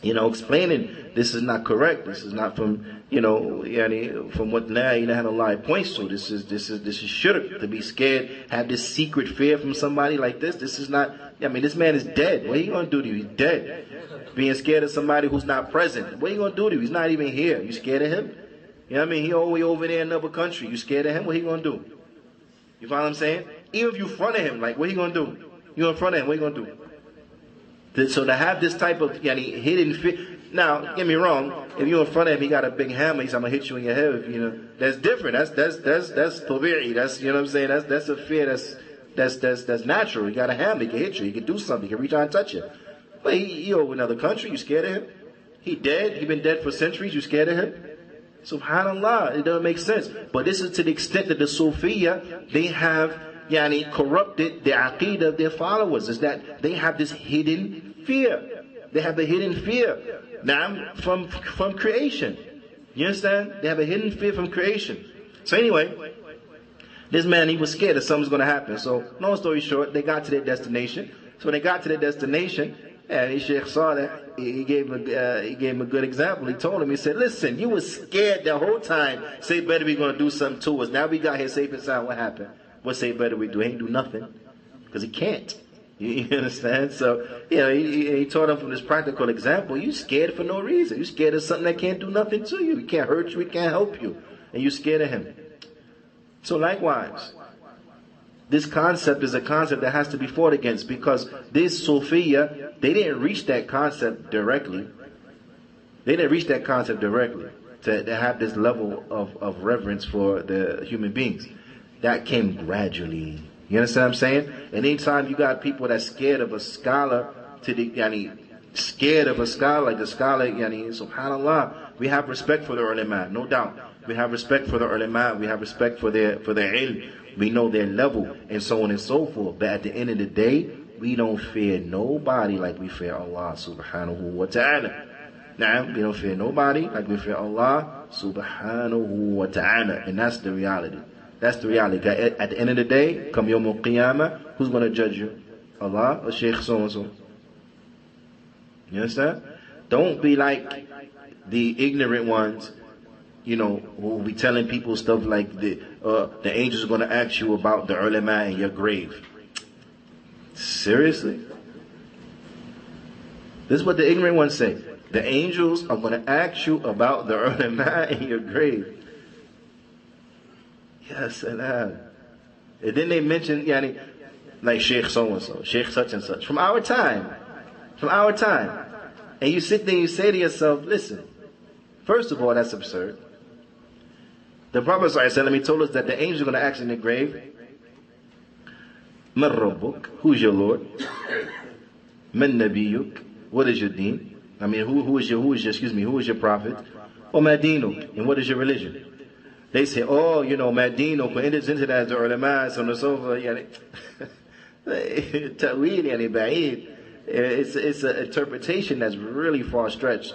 Speaker 2: explaining this is not correct. This is not from from what La ilaha illallah points to. This is shirk, to be scared, have this secret fear from somebody like this. This is not. This man is dead. What are you gonna do to you? He's dead. Being scared of somebody who's not present. What are you gonna do to him? He's not even here. You scared of him? He all the way over there in another country. You scared of him? What are you gonna do? You follow what I'm saying? Even if you front of him, like, what are you gonna do? You in front of him, what are you gonna do? So to have this type of hidden fear. Now, get me wrong. If you're in front of him, he got a big hammer. He's, "I'm gonna hit you in your head." That's different. That's tabi'i. That's what I'm saying. That's a fear. That's natural. He got a hammer. He can hit you. He can do something. He can reach out and touch you. But he over another country. You scared of him? He dead. He been dead for centuries. You scared of him? Subhanallah. It doesn't make sense. But this is to the extent that the Sufiya, they have corrupted the aqeedah of their followers, is that they have this hidden fear. They have the hidden fear. Now, from creation. You understand? They have a hidden fear from creation. So anyway, this man, he was scared that something was going to happen. So, long story short, they got to their destination. So when they got to their destination, and Sheikh saw that, he gave him a good example. He told him, he said, listen, you was scared the whole time. Say better we going to do something to us. Now we got here safe and sound. What happened? What say better we do? He ain't do nothing. Because he can't. You understand? So, he taught him from this practical example. You scared for no reason. You scared of something that can't do nothing to you. It can't hurt you. It can't help you. And you scared of him. So likewise, this concept is a concept that has to be fought against, because this Sufiya, they didn't reach that concept directly. They didn't reach that concept directly to have this level of reverence for the human beings. That came gradually. You understand what I'm saying? And anytime you got people that's scared of a scholar, scared of a scholar, like the scholar, subhanallah, we have respect for the ulama, no doubt. We have respect for the ulama, we have respect for their ilm. We know their level, and so on and so forth. But at the end of the day, we don't fear nobody like we fear Allah subhanahu wa ta'ala. Now, we don't fear nobody like we fear Allah subhanahu wa ta'ala. And that's the reality. That's the reality. At the end of the day, come Yawm al-Qiyamah, who's going to judge you? Allah or Shaykh so-and-so? You understand? Don't be like the ignorant ones, who will be telling people stuff like the angels are going to ask you about the ulama in your grave. Seriously? This is what the ignorant ones say. The angels are going to ask you about the ulama in your grave. Yes, Salaam. And then they mention, like Sheikh so-and-so, Sheikh such and such, from our time. And you sit there and you say to yourself, listen, first of all, that's absurd. The Prophet ﷺ told us that the angels are going to ask in the grave, Man Rabbuk, who's your Lord? Man Nabiyuk, what is your deen? Who is your prophet? Or Madinuk, and what is your religion? They say, Madinuk, and it's into that, the ulama, so on and so forth. It's an interpretation that's really far stretched,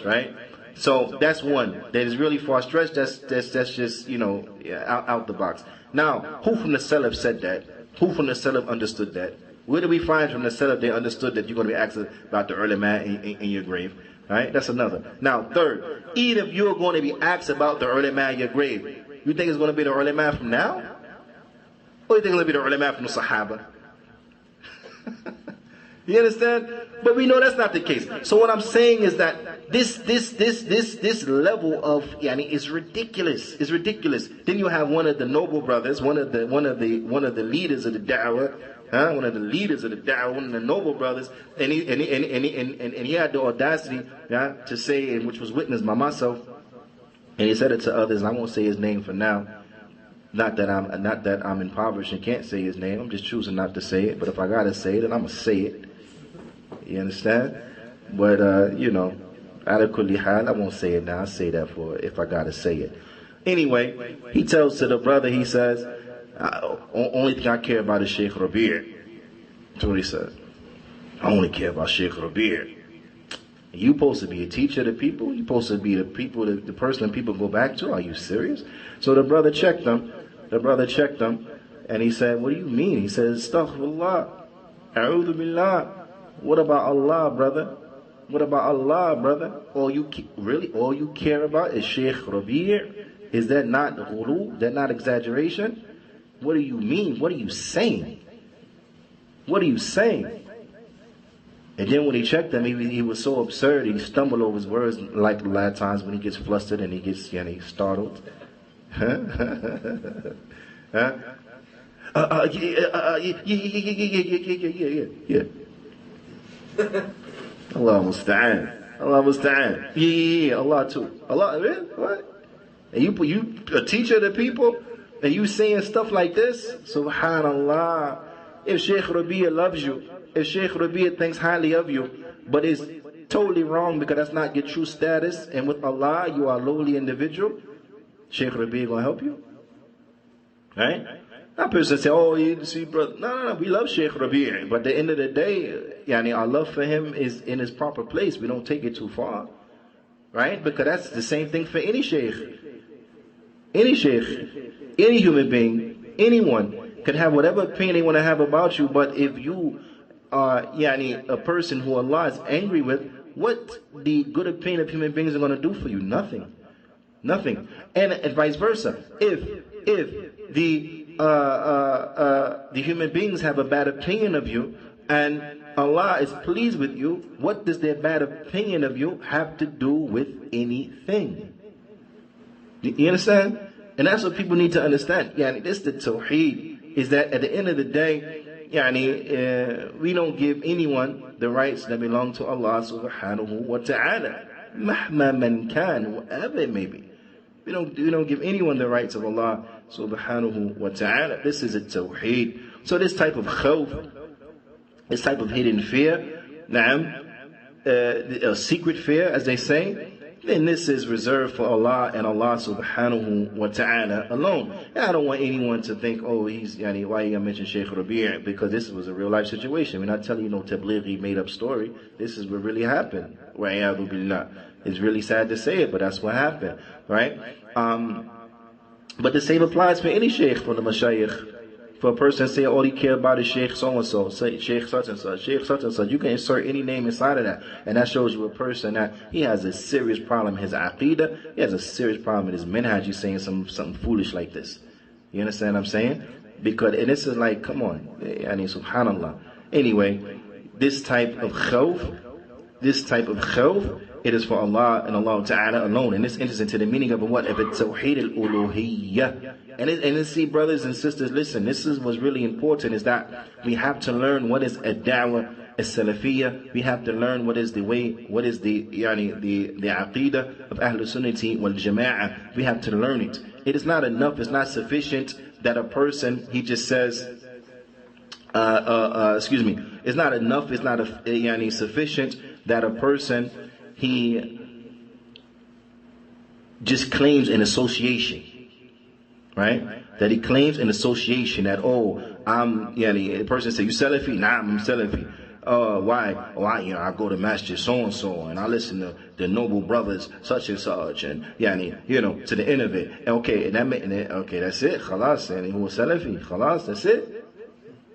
Speaker 2: right? So that's one that is really far stretched. That's just out the box. Now, who from the Salaf said that? Who from the Salaf understood that? Where do we find from the Salaf they understood that you're going to be asked about the ulama in your grave? Right? That's another. Now, third, even if you're going to be asked about the ulama in your grave, you think it's going to be the ulama from now, or you think it's going to be the ulama from the Sahaba? You understand? But we know that's not the case. So what I'm saying is that this level of is ridiculous. It's ridiculous. Then you have one of the noble brothers, one of the leaders of the da'wah, one of the leaders of the da'wah, one of the noble brothers, and he had the audacity to say, and which was witnessed by myself, and he said it to others. And I won't say his name for now. Not that I'm impoverished and can't say his name. I'm just choosing not to say it. But if I gotta say it, then I'm gonna say it. You understand? But ala kulli hal, I won't say it now. I'll say that for if I gotta say it. Anyway, he tells to the brother, he says, only thing I care about is Sheikh Riviera. That's what he says. I only care about Sheikh Riviera. You supposed to be a teacher to people? You supposed to be the person that people go back to? Are you serious? So the brother checked him. And he said, what do you mean? He said, Astaghfirullah. A'udhu billah. What about Allah, brother? All you care about is Sheikh Riviera? Is that not ghulu? That not exaggeration? What do you mean? What are you saying? And then when he checked him, he was so absurd, he stumbled over his words like a lot of times when he gets flustered and he gets startled. Yeah. Allah musta'an. Yeah, Allah too. Allah, really? What? And you a teacher to people, and you saying stuff like this? Subhanallah. If Sheikh Rabi'a loves you, if Sheikh Rabi'a thinks highly of you, but it's totally wrong because that's not your true status, and with Allah you are a lowly individual, Sheikh Rabi'a gonna help you? Right? That person say, oh, you see, brother. No, we love Sheikh Rabi'a, but at the end of the day, our love for him is in his proper place. We don't take it too far. right? Because that's the same thing for any sheikh. Any sheikh, any human being, anyone can have whatever opinion they want to have about you, but if you are a person who Allah is angry with, what the good opinion of human beings are going to do for you? Nothing. Nothing. And vice versa. If the human beings have a bad opinion of you and Allah is pleased with you, what does their bad opinion of you have to do with anything? You understand? And that's what people need to understand. This the tawheed, is that at the end of the day, we don't give anyone the rights that belong to Allah subhanahu wa ta'ala. Mahma man kan, whoever it may be. We don't give anyone the rights of Allah subhanahu wa ta'ala. This is a tawheed. So this type of khawf, this type of hidden fear, a secret fear, as they say, then this is reserved for Allah and Allah subhanahu wa ta'ala alone. And I don't want anyone to think, oh, why you mention Shaykh Rabi', because this was a real life situation. We're not telling you no tablighi made up story. This is what really happened. Wa'iyadu billah. It's really sad to say it, but that's what happened, right? But the same applies for any shaykh from the mashayikh. For a person to say all he cares about is Sheikh so-and-so, say Sheikh such and such, Sheikh such and such, you can insert any name inside of that. And that shows you a person that he has a serious problem in his aqidah, he has a serious problem in his minhaj. He's saying something foolish like this. You understand what I'm saying? And this is like, come on, subhanallah. Anyway, this type of khawf, it is for Allah and Allah Ta'ala alone. And this enters into the meaning of what? Of Tawheed al-Uluhiyyah. And see, brothers and sisters, listen, this is what's really important, is that we have to learn what is a da'wah, a salafiyah. We have to learn what is the way, what is the aqidah of Ahlul Sunnati wal Jama'ah. We have to learn it. It is not enough, it's not sufficient that a person, he just says, it's not enough, it's not sufficient that a person, he just claims an association, right? That he claims an association that, the person says, you Salafy? Nah, I'm Salafy. Why? I go to Masjid so-and-so, and I listen to the noble brothers such and such, and to the end of it. Okay, okay, that's it. Khalas, and he was Salafi. Khalas, that's it.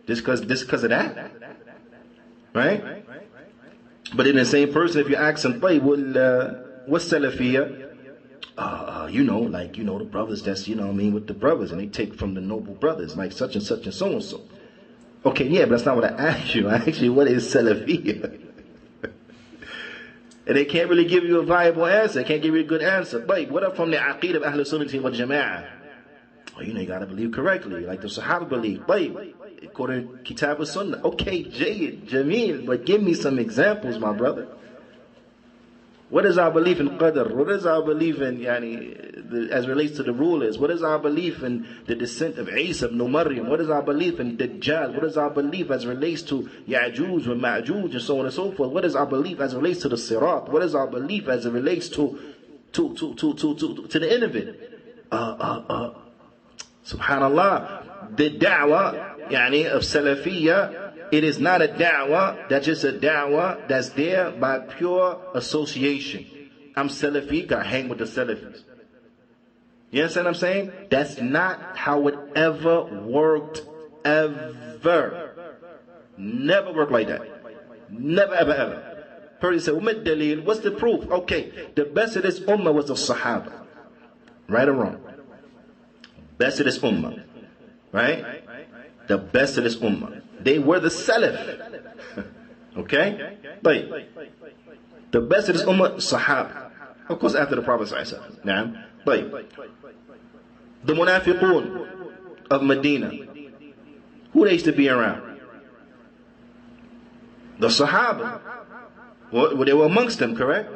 Speaker 2: Just because of that, right? But in the same person, if you ask him, what's Salafiyah? The brothers, that's, with the brothers, and they take from the noble brothers, like such and such and so and so. Okay, yeah, but that's not what I asked you. I asked you, what is Salafiyah? And they can't really give you a viable answer. They can't give you a good answer. But what up from the aqeedah of Ahlul Sunnati wal Jama'ah? You gotta believe correctly, like the Sahaba believe. According to Kitab al-Sunnah. Okay, Jayyid, Jameel, but give me some examples, my brother. What is our belief in Qadr? What is our belief in, as relates to the rulers? What is our belief in the descent of Isa ibn Maryam? What is our belief in Dajjal? What is our belief as relates to Ya'juj and Ma'juj and so on and so forth? What is our belief as relates to the Sirat? What is our belief as it relates to the end of it? Subhanallah, the da'wah, of Salafiyya, it is not a da'wah that's just a da'wah that's there by pure association. I'm Salafi, I hang with the Salafis. You understand what I'm saying? That's not how it ever worked, ever. Never worked like that. Never, ever, ever. Person said, dalil, what's the proof? Okay, the best of this ummah was the Sahaba. Right or wrong? Best of this ummah. Right? The best of this ummah. They were the Salaf. Okay? But the best of this ummah, Sahaba. Of course, after the Prophet sallallahu alaihi wasallam. But the Munafiqun of Medina, who they used to be around? The Sahaba. Well, they were amongst them, correct?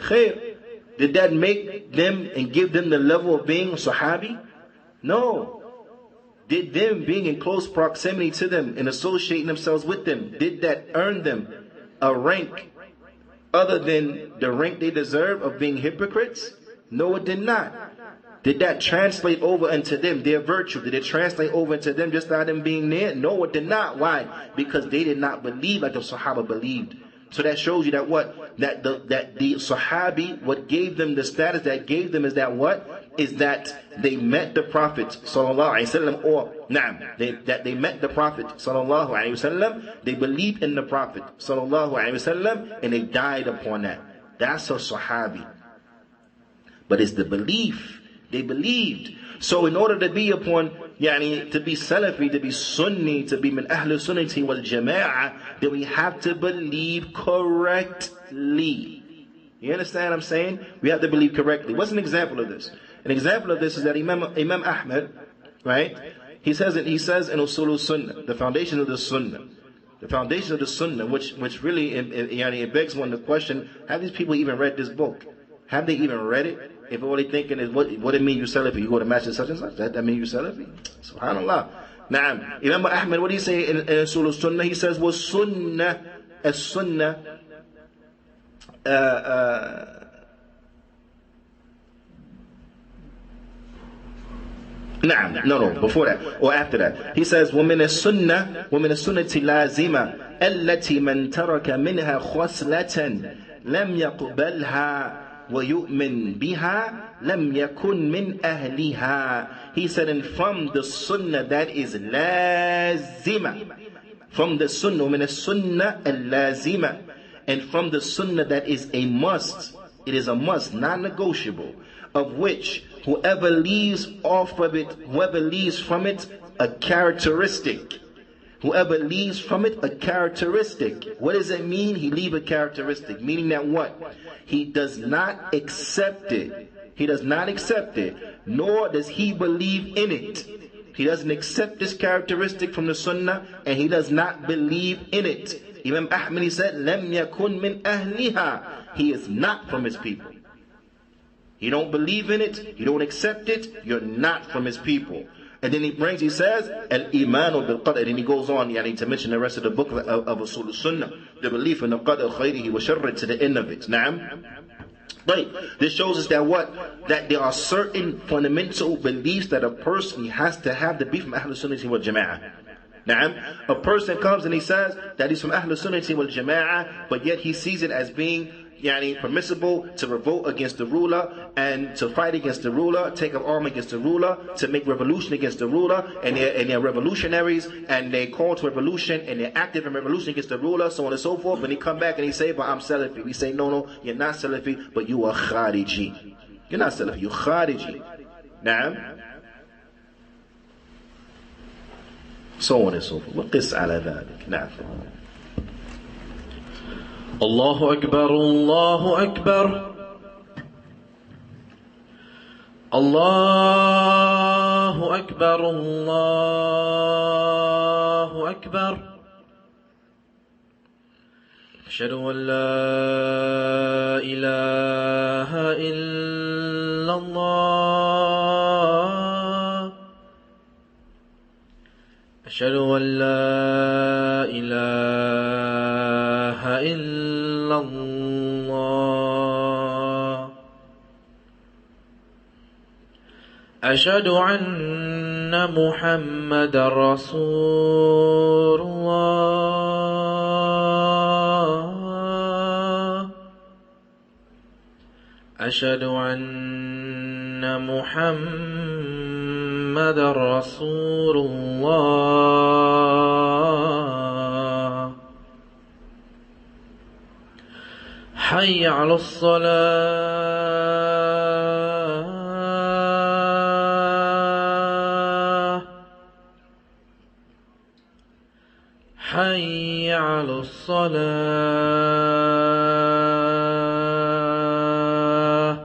Speaker 2: Khair. Did that make them and give them the level of being Sahabi? No. Did them being in close proximity to them and associating themselves with them, did that earn them a rank other than the rank they deserve of being hypocrites? No, it did not. Did that translate over into them, their virtue? Did it translate over into them just by them being there? No, it did not. Why? Because they did not believe like the Sahaba believed. So that shows you that what? That the Sahabi, what gave them the status that gave them is that what? Is that they met the Prophet sallallahu alaihi wasallam, or that they met the Prophet sallallahu alaihi wasallam, they believed in the Prophet sallallahu alaihi wasallam, and they died upon that. That's a Sahabi. But it's the belief. They believed. So in order to be upon, to be Salafi, to be Sunni, to be min Ahl Sunnati wal Jama'ah, then we have to believe correctly. You understand what I'm saying? We have to believe correctly. What's an example of this? An example of this is that Imam Ahmad, right? He says in Usul Sunnah, the foundation of the Sunnah. The foundation of the Sunnah, which really, it begs one to question, have these people even read this book? Have they even read it? If all they thinking is, what it mean you Salafi? You go to Masjid such and such? That mean you Salafi? Subhanallah. Naam. Imam Ahmad, what do you say in Usul Sunnah? He says, was Sunnah, as Sunnah, before that or after that. He says, وَمِنَ السُنَّةِ لَازِمَةً الَّتِي مَنْ تَرَكَ مِنْهَا خَصْلَةً لَمْ يَقْبَلْهَا وَيُؤْمِنْ بِهَا لَمْ يَكُنْ مِنْ أَهْلِهَا. He said, and from the sunnah that is lazima, from the sunnah, وَمِنَ السُنَّةِ اللَّازِمَةِ, and from the sunnah that is a must, it is a must, non-negotiable, of which whoever leaves from it a characteristic. Whoever leaves from it a characteristic. What does it mean? He leave a characteristic. Meaning that what? He does not accept it. He does not accept it. Nor does he believe in it. He doesn't accept this characteristic from the sunnah, and he does not believe in it. Imam Ahmad, he said, لَمْ يَكُنْ مِنْ أَهْلِهَا. He is not from his people. You don't believe in it, you don't accept it, you're not from his people. And then he says, Al-Imanu bil-Qadr, and he goes on to mention the rest of the book of Usul Sunnah, the belief in the Qadr, khayrihi wa sharrihi, to the end of it. Naam. Right. This shows us that what? That there are certain fundamental beliefs that a person has to have to be from Ahl Sunnati wal Jama'ah. Naam. A person comes and he says that he's from Ahl Sunnati wal Jama'ah, but yet he sees it as being permissible to revolt against the ruler and to fight against the ruler, take up arms against the ruler, to make revolution against the ruler, and they're revolutionaries, and they call to revolution, and they're active in revolution against the ruler, so on and so forth. When they come back and they say, but I'm Salafi, we say, no, you're not Salafi, but you are Khariji. You're not Salafi, you're Khariji. Naam. So on and so forth. وقس على ذلك. نعم.
Speaker 3: الله أكبر الله أكبر الله أكبر الله أكبر أشهد أن لا إله إلا الله أشهد أن لا إله إلا الله أشهد أن محمد رسول الله أشهد أن محمد رسول الله حي على الصلاة حي على الصلاة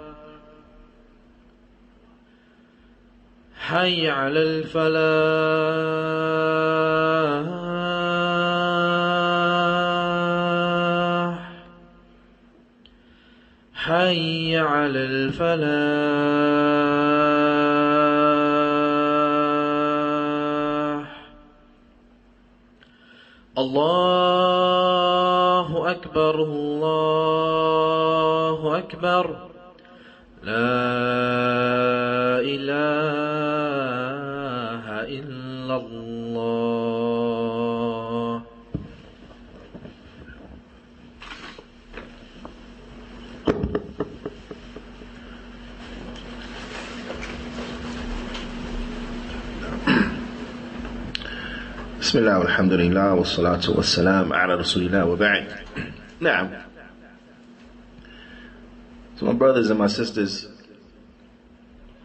Speaker 3: حي على الفلاح حي على الفلاح الله أكبر الله أكبر لا إله إلا الله
Speaker 2: Bismillah, alhamdulillah, wa salatu wa salam, ala rasulillah wa ba'd. Now, so my brothers and my sisters,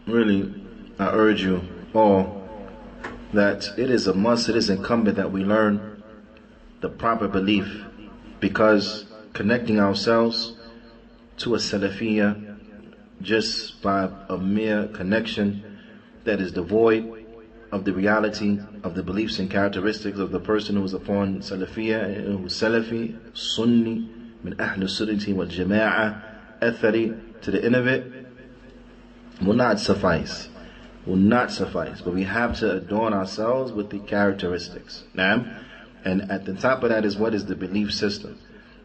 Speaker 2: really, I urge you all that it is a must, it is incumbent that we learn the proper belief, because connecting ourselves to a Salafiyya just by a mere connection that is devoid of the reality of the beliefs and characteristics of the person who is upon Salafiyya, who is Salafi, Sunni, min Ahl Sunnati wal Jama'ah, Athari, to the end of it, will not suffice. Will not suffice. But we have to adorn ourselves with the characteristics. Naam? And at the top of that is what is the belief system.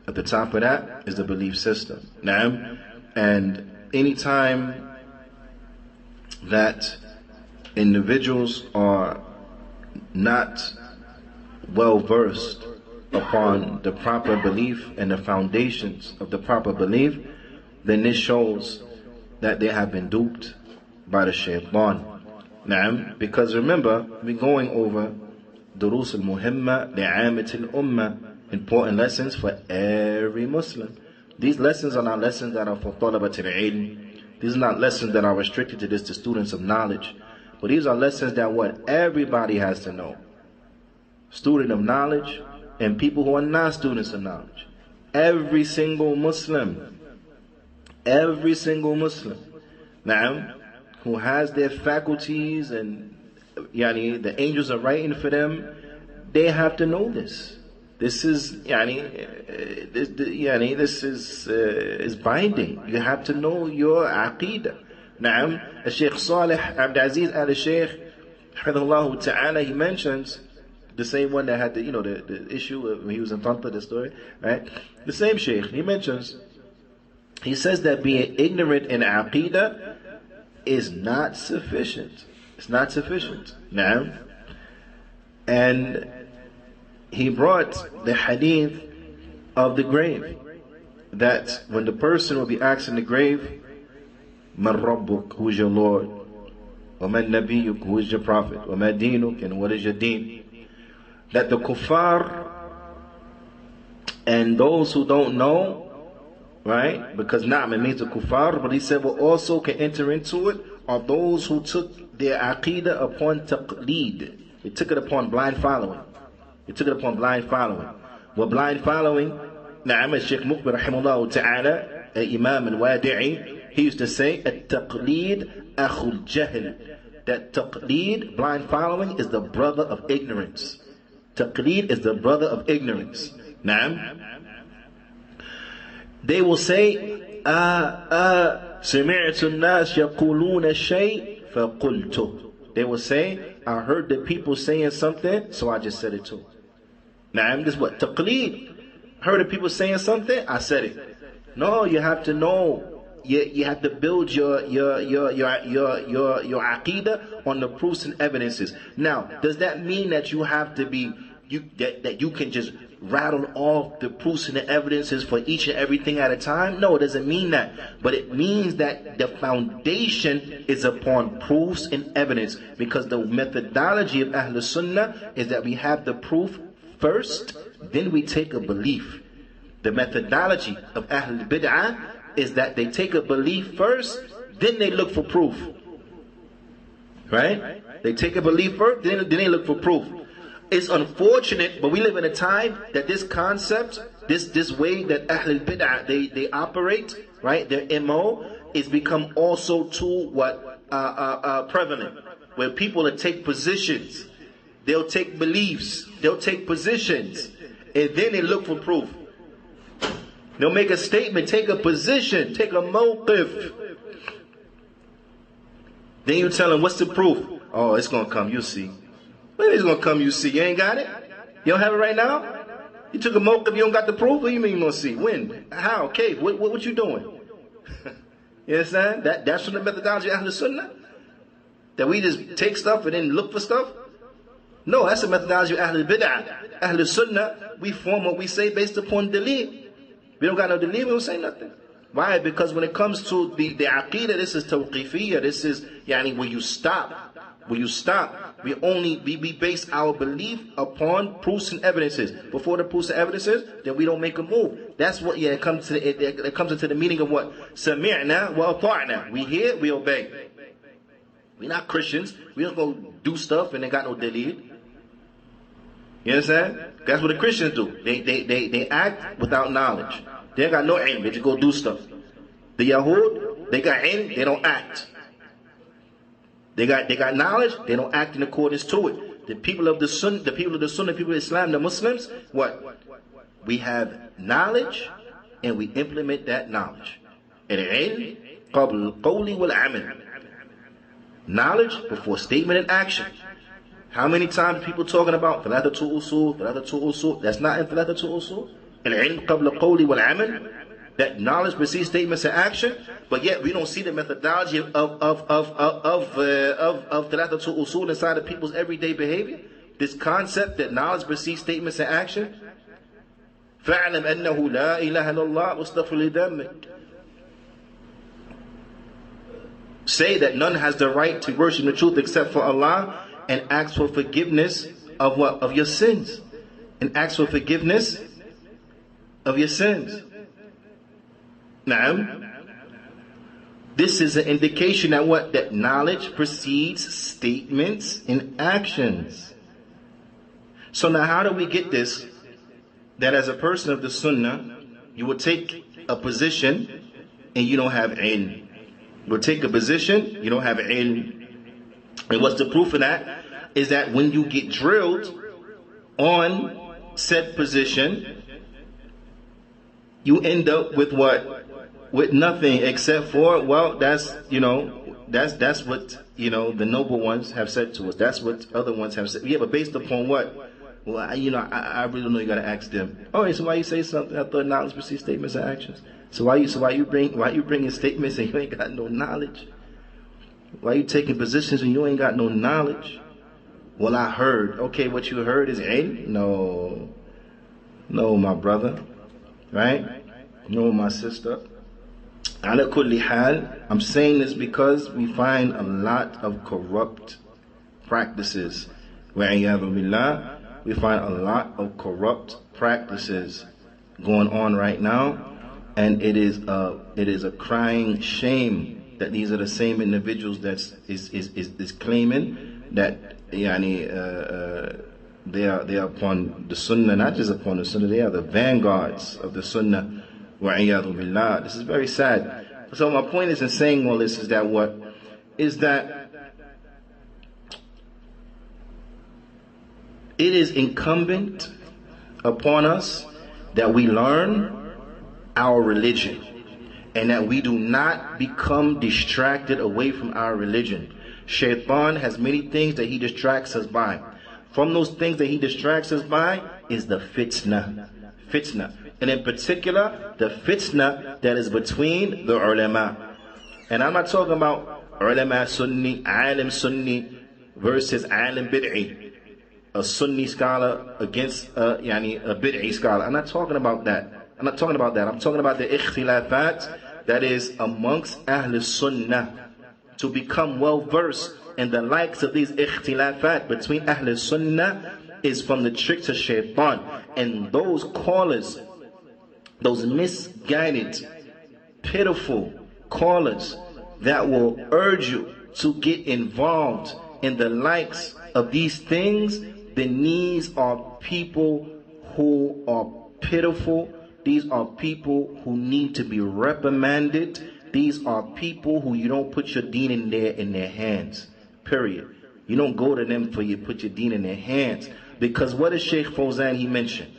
Speaker 2: At the top of that is the belief system. Naam? And anytime that individuals are not well versed upon the proper belief and the foundations of the proper belief, then this shows that they have been duped by the shaitan. Naam? Because remember, we're going over Durus al-Muhimma li'amat al-Ummah, important lessons for every Muslim. These lessons are not lessons that are for talabat al-ilm. These are not lessons that are restricted to the students of knowledge. But these are lessons that what everybody has to know. Student of knowledge and people who are not students of knowledge. Every single Muslim, Naam, who has their faculties and the angels are writing for them, they have to know this. This is this is binding. You have to know your aqeedah. Naam, Shaykh Salih Abdis al-Shaykh, Hafidhullah Ta'ala, he mentions the same one that had the issue when he was in Tanta, the story, right? The same Shaykh, he mentions, he says that being ignorant in aqeedah is not sufficient. It's not sufficient. Naam. And he brought the hadith of the grave, that when the person will be asked in the grave, Man Rabbuk, who is your Lord? Wa man Nabiyyuk, who is your Prophet? Wa ma Dinuk, and what is your deen? That the kuffar and those who don't know, right? Because na'am, it means the kuffar, but he said what also can enter into it are those who took their aqeedah upon taqleed. They took it upon blind following. They took it upon blind following. What blind following? Na'am, Shaykh Muqbil rahimahullah ta'ala, Imam al-Wadi'i, he used to say, at-taqleed akhul jahl. That taqleed, blind following, is the brother of ignorance. Taqleed is the brother of ignorance. Naam. They will say, سمعت الناس يقولون الشيء فقلته. They will say, I heard the people saying something, so I just said it too. Naam, this is what? Taqleed. Heard the people saying something, I said it. No, you have to know. You have to build your aqeedah on the proofs and evidences. Now, does that mean that you have to be that you can just rattle off the proofs and the evidences for each and everything at a time? No, it doesn't mean that. But it means that the foundation is upon proofs and evidence, because the methodology of Ahl Sunnah is that we have the proof first, then we take a belief. The methodology of Ahl Bid'ah is that they take a belief first, then they look for proof. Right? They take a belief first, then they look for proof. It's unfortunate, but we live in a time that this concept, this way that Ahl Bid'ah they operate, right? Their MO is become also too prevalent, where people will take positions, they'll take beliefs, they'll take positions, and then they look for proof. They'll make a statement, take a position, take a mawqif. Then you tell them, what's the proof? Oh, it's going to come, you'll see. When it's going to come, you see? You ain't got it? You don't have it right now? You took a mawqif, you don't got the proof? What do you mean you going to see? When? How? Okay, what you doing? You understand? That's from the methodology of Ahl Sunnah? That we just take stuff and then look for stuff? No, that's the methodology of Ahl Bid'ah. Ahl Sunnah, we form what we say based upon dalil. We don't got no dalil, we don't say nothing. Why? Because when it comes to the aqeedah, this is tawqifiyya, this is where you stop. Where you stop. We base our belief upon proofs and evidences. Before the proofs and evidences, then we don't make a move. That's what, it comes into the meaning of what? Sami'na wa ata'na. We hear, we obey. We're not Christians. We don't go do stuff and they got no dalil. You understand? That's what the Christians do. They act without knowledge. They ain't got no ilm. They just go do stuff. The Yahud, they got ilm, they don't act. They got knowledge, they don't act in accordance to it. The people of the Sunnah, the people of Islam, the Muslims, what? We have knowledge and we implement that knowledge. Al-ilm qabl al-qawli wal-amal. Knowledge before statement and action. How many times people talking about thalathatul usul? That's not in thalathatul usul. Al-ilm qabl al-qawli wal-amal. That knowledge precedes statements and action, but yet we don't see the methodology of thalathatul usul inside of people's everyday behavior. This concept that knowledge precedes statements and action. فَاعْلَمْ أَنَّهُ لَا إِلَهَ إِلَّا اللَّهُ وَاسْتَغْفِرْ لِذَنبِكَ. Say that none has the right to worship the truth except for Allah, and ask for forgiveness of what? Of your sins. And ask for forgiveness of your sins. Now, this is an indication that what? That knowledge precedes statements and actions. So now how do we get this? That as a person of the Sunnah, you will take a position and you don't have ilm. You will take a position, you don't have ilm. And what's the proof of that? Is that when you get drilled on said position, you end up with what? With nothing except for, well, that's what, the noble ones have said to us. That's what other ones have said. Yeah, but based upon what? Well, I really don't know. You gotta ask them. All right, so why you say something? I thought knowledge precedes statements and actions. So why you bringing statements and you ain't got no knowledge? Why you taking positions and you ain't got no knowledge? Well, I heard. Okay, what you heard is ilm? No, my brother, right? No, my sister. Ala kulli hal, I'm saying this because we find a lot of corrupt practices. Wa'iyadhu billah, we find a lot of corrupt practices going on right now, and it is a crying shame that these are the same individuals that is claiming that they are upon the Sunnah, not just upon the Sunnah, they are the vanguards of the Sunnah. Wa'iyadhu billah. This is very sad. So my point is in saying all this is that what? Is that it is incumbent upon us that we learn our religion and that we do not become distracted away from our religion. Shaitan has many things that he distracts us by. From those things that he distracts us by is the fitna. And in particular, the fitna that is between the ulama. And I'm not talking about ulama Sunni, alim Sunni versus alim bid'i. A Sunni scholar against a bid'i scholar. I'm not talking about that. I'm talking about the ikhtilafat that is amongst Ahl Sunnah. To become well versed in the likes of these ikhtilafat between Ahl Sunnah is from the tricks of Shaitan. And those callers, those misguided, pitiful callers that will urge you to get involved in the likes of these things, then these are people who are pitiful. These are people who need to be reprimanded. These are people who you don't put your deen in their hands. Period. You don't go to them for you put your deen in their hands. Because what does Sheikh Fawzan he mentioned?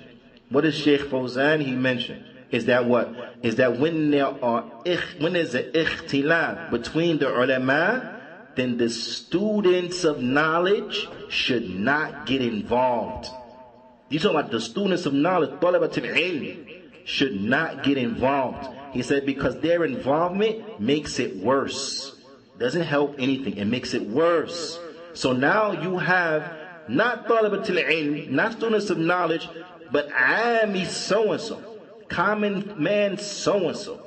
Speaker 2: Is that what? Is that when there's an ikhtilaf between the ulama, then the students of knowledge should not get involved. You talking about the students of knowledge, talabatul ilm, should not get involved. He said because their involvement makes it worse. Doesn't help anything, it makes it worse. So now you have not talabatul ilm, not students of knowledge, but ami so-and-so, common man so-and-so,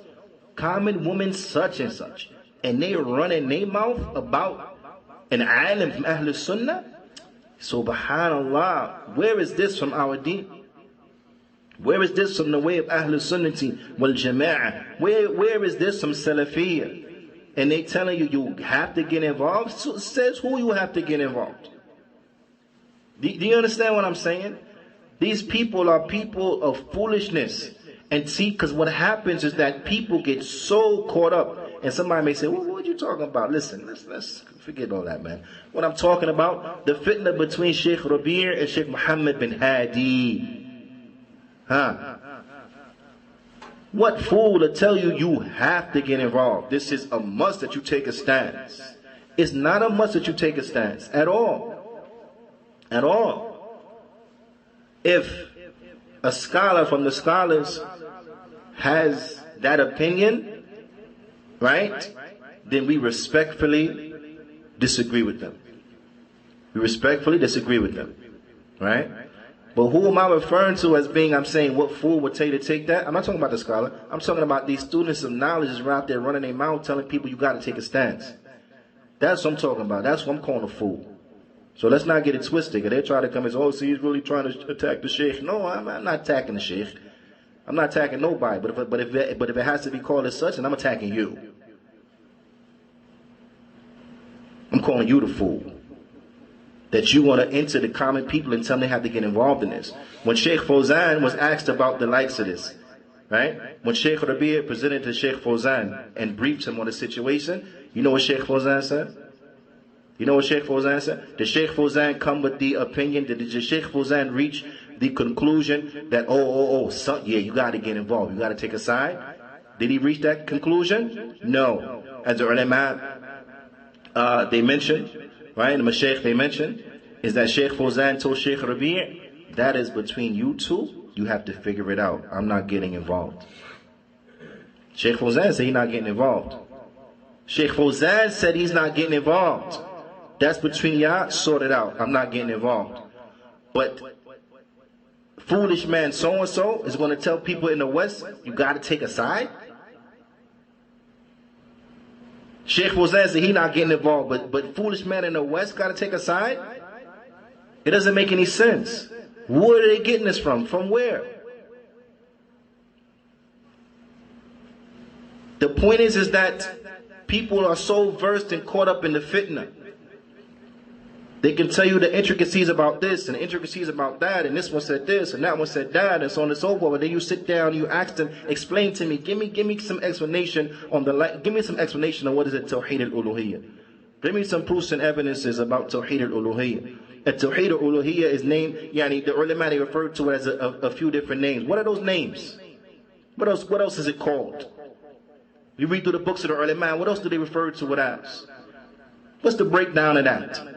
Speaker 2: common woman such and they running their mouth about an alim from Ahl Sunnah, Subhanallah, where is this from our deen? Where is this from the way of Ahlul Sunnati wal Jama'ah? Where is this from Salafiyya? And they telling you, you have to get involved? So says who you have to get involved? Do you understand what I'm saying? These people are people of foolishness. And see, because what happens is that people get so caught up. And somebody may say, well, what are you talking about? Listen, let's forget all that, man. What I'm talking about, the fitna between Sheikh Rabi' and Sheikh Muhammad bin Hadi. What fool to tell you you have to get involved? This is a must that you take a stance. It's not a must that you take a stance at all. At all. If a scholar from the scholars has that opinion, right, then we respectfully disagree with them. We respectfully disagree with them, right? But who am I referring to as being, I'm saying, what fool would tell you to take that? I'm not talking about the scholar. I'm talking about these students of knowledge that are out there running their mouth telling people you got to take a stance. That's what I'm talking about. That's what I'm calling a fool. So let's not get it twisted. They try to come and say, oh, see, he's really trying to attack the sheikh. No, I'm not attacking the sheikh. I'm not attacking nobody. But if it has to be called as such, then I'm attacking you. I'm calling you the fool. That you want to enter the common people and tell them they have to get involved in this. When Sheikh Fawzan was asked about the likes of this, right? When Sheikh Rabi' presented to Sheikh Fawzan and briefed him on the situation, you know what Sheikh Fawzan said? You know what Sheikh Fawzan said? Did Sheikh Fawzan come with the opinion? Did Sheikh Fawzan reach the conclusion that, yeah, you got to get involved. You got to take a side? Did he reach that conclusion? No. As the ulama, they mentioned, right, the Mashaykh they mentioned, is that Sheikh Fawzan told Sheikh Rabi', that is between you two, you have to figure it out. I'm not getting involved. Sheikh Fawzan said he's not getting involved. Sheikh Fawzan said he's not getting involved. That's between y'all, sort it out. I'm not getting involved. But foolish man so-and-so is going to tell people in the West, you got to take a side? Sheikh Fawzan said he's not getting involved, but foolish man in the West got to take a side? It doesn't make any sense. Where are they getting this from? From where? The point is that people are so versed and caught up in the fitna. They can tell you the intricacies about this and the intricacies about that, and this one said this and that one said that, and so on and so forth. But then you sit down, you ask them, explain to me, give me some explanation on give me some explanation on what is it Tawheed al-Uluhiyyah. Give me some proofs and evidences about Tawheed al-Uluhiyyah. Tawheed al-Uluhiyyah is named, the ulama they refer to it as a few different names. What are those names? What else is it called? You read through the books of the ulama, what else do they refer to it as? What's the breakdown of that?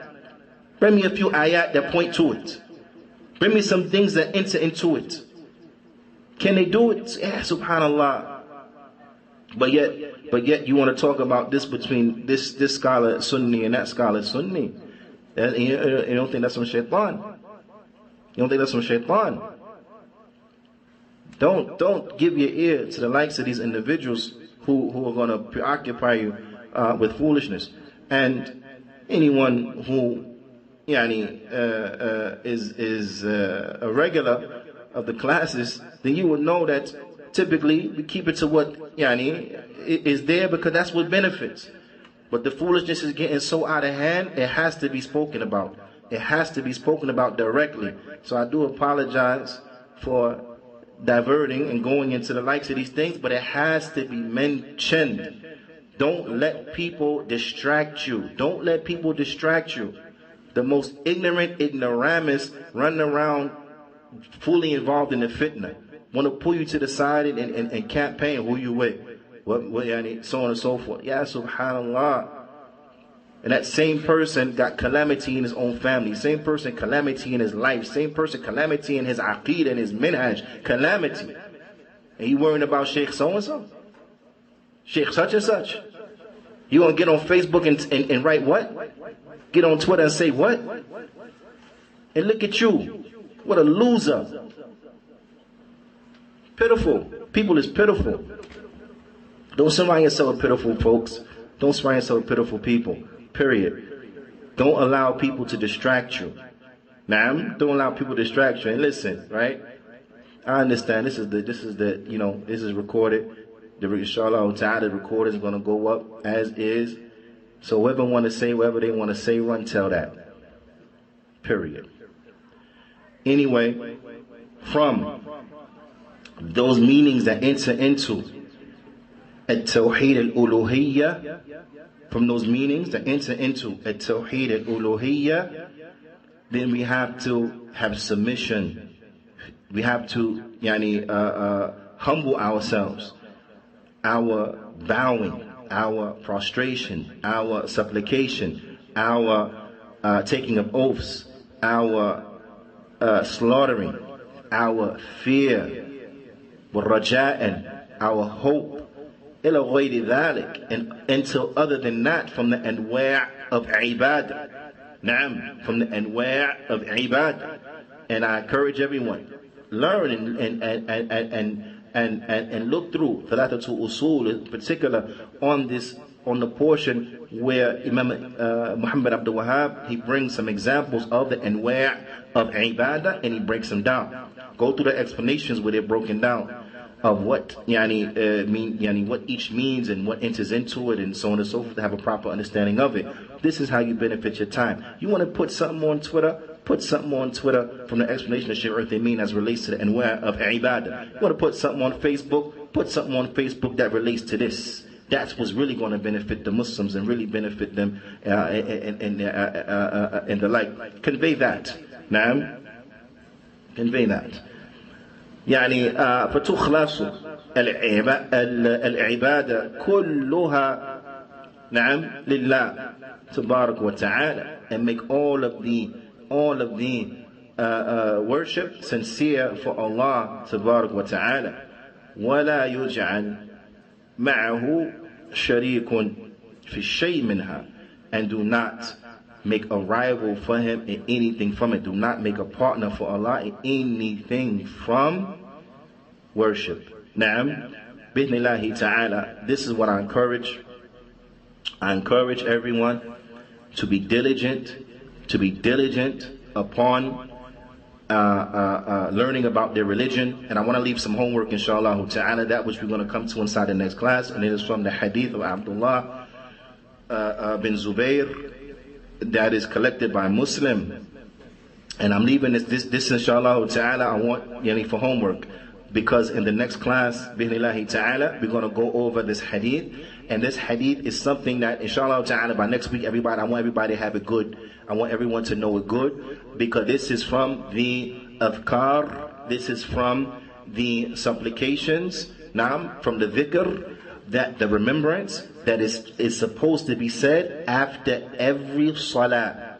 Speaker 2: Bring me a few ayat that point to it. Bring me some things that enter into it. Can they do it? Yeah, subhanallah. But yet you want to talk about this between this scholar Sunni and that scholar Sunni. You don't think that's some shaitan? You don't think that's some shaitan? Don't give your ear to the likes of these individuals who are going to preoccupy you with foolishness. And anyone who is a regular of the classes, then you would know that typically we keep it to what is there because that's what benefits. But the foolishness is getting so out of hand, it has to be spoken about. It has to be spoken about directly. So I do apologize for diverting and going into the likes of these things, but it has to be mentioned. Don't let people distract you. Don't let people distract you. The most ignorant ignoramus running around fully involved in the fitna. Want to pull you to the side and campaign who you with. So on and so forth. Ya subhanallah. And that same person got calamity in his own family. Same person calamity in his life. Same person calamity in his aqeedah and his minhaj. Calamity. And you worrying about Sheikh so-and-so? Sheikh such and such? You gonna get on Facebook and write what? Get on Twitter and say what? And look at you. What a loser. Pitiful. People is pitiful. Don't surround yourself with pitiful folks. Don't surround yourself with pitiful people. Period. Don't allow people to distract you. Naam, don't allow people to distract you. And listen, right? I understand this is recorded. The inshallah ta'ala recording is going to go up as is. So whoever want to say whatever they want to say, run tell that. Period. Anyway, from those meanings that enter into at-tawheed al-uluhiyyah, from those meanings that enter into at-tawheed al-uluhiyyah, then we have to have submission. We have to humble ourselves, our bowing, our prostration, our supplication, our taking of oaths, our slaughtering, our fear, والرجاء, our hope, إلى غير ذلك, and until other than that, from the anwa' of ibadah. Naam, from the anwa' of ibadah. And I encourage everyone, learn and look through Thalathatul Usul, in particular on the portion where Imam Muhammad Abdul Wahhab, he brings some examples of the anwa' of ibadah, and he breaks them down. Go through the explanations where they're broken down of what what each means and what enters into it, and so on and so forth, to have a proper understanding of it. This is how you benefit your time. You want to put something on Twitter? Put something on Twitter from the explanation of Shaykh Uthaymeen as relates to the anwa' of ibadah. You want to put something on Facebook? Put something on Facebook that relates to this. That's what's really going to benefit the Muslims and really benefit them and the like. Convey that. Naam. Convey that. فتخلص العبادة كلها نعم لله تبارك وتعالى, and make all of the worship sincere for Allah تبارك وتعالى. ولا يجعل معه شريك في شيء منها, and do not make a rival for him in anything from it. Do not make a partner for Allah in anything from worship. Naam, Bithnillahi ta'ala. This is what I encourage. I encourage everyone to be diligent upon learning about their religion. And I want to leave some homework, inshallah ta'ala, that which we're going to come to inside the next class. And it is from the hadith of Abdullah bin Zubayr, that is collected by Muslim. And I'm leaving this inshallah ta'ala, I want for homework, because in the next class, bi'idhnillahi ta'ala, we're going to go over this hadith. And this hadith is something that inshallah ta'ala by next week, I want everybody to have it good. I want everyone to know it good, because this is from the adhkar, this is from the supplications, from the dhikr, that the remembrance that is supposed to be said after every salah.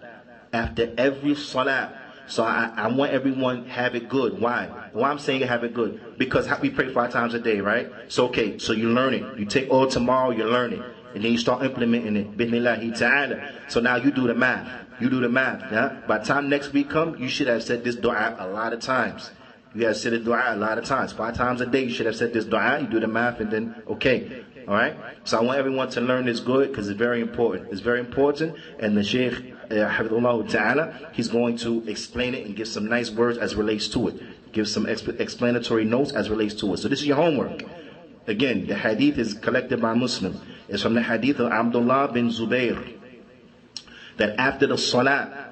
Speaker 2: After every salah. So I want everyone to have it good. Why? Why I'm saying have it good? Because we pray 5 times a day, right? So okay, so you learn it. You take all tomorrow, you learn it. And then you start implementing it. Bithnillahi ta'ala. So now you do the math. Yeah? By the time next week comes, you should have said this dua a lot of times. You have said the dua a lot of times. 5 times a day you should have said this dua. You do the math and then, okay. Alright? So I want everyone to learn this good, because it's very important. It's very important. And the Shaykh, Hafidhullah Ta'ala, he's going to explain it and give some nice words as relates to it. Give some explanatory notes as relates to it. So this is your homework. Again, the hadith is collected by Muslim. It's from the hadith of Abdullah bin Zubayr, that after the salah,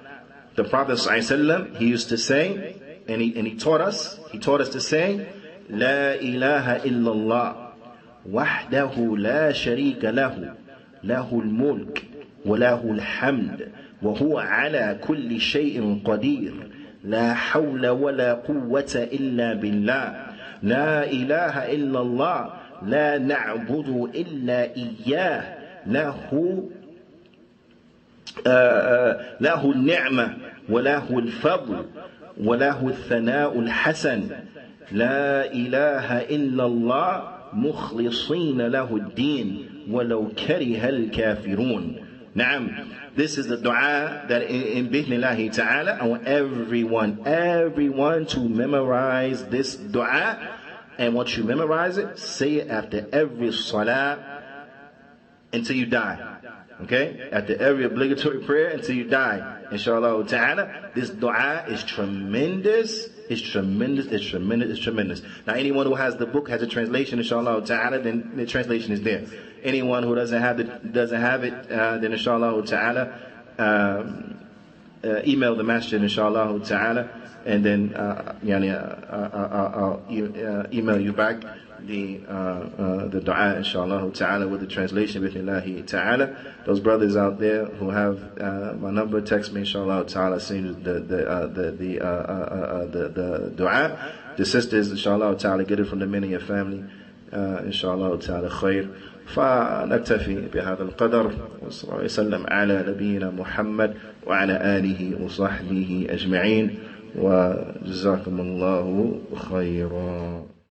Speaker 2: the Prophet ﷺ, he used to say, and he taught us to say, La ilaha illallah, wahdahu la sharika lahu, lahul mulk, wa lahul hamd, wa huwa ala kulli shay'in qadir, la hawla wa la quwwata illa billah, la ilaha illallah, la na'budu illa iyyah, lahu النعمة وله الفضل وله الثناء الحسن لا إله إلا الله مخلصين له الدين ولو كره الكافرون. نعم, this is the dua that in Bithnillahi ta'ala, I want everyone to memorize this dua. And once you memorize it, say it after every salah. until you die. Okay? After every obligatory prayer until you die. Inshallah ta'ala. This dua is tremendous. It's tremendous. It's tremendous. It's tremendous. Now anyone who has the book has a translation, inshallah ta'ala, then the translation is there. Anyone who doesn't have it, then inshallah ta'ala, email the Masjid, inshallah ta'ala, and then I'll email you back the dua, inshallah ta'ala, with the translation, bismillahi ta'ala. Those brothers out there who have my number, text me, inshallah ta'ala, saying the dua. The sisters, inshallah ta'ala, get it from the men in your family, inshallah ta'ala, khair. فنكتفي بهذا القدر وصلى الله وسلم على نبينا محمد وعلى آله وصحبه أجمعين وجزاكم الله خيرا.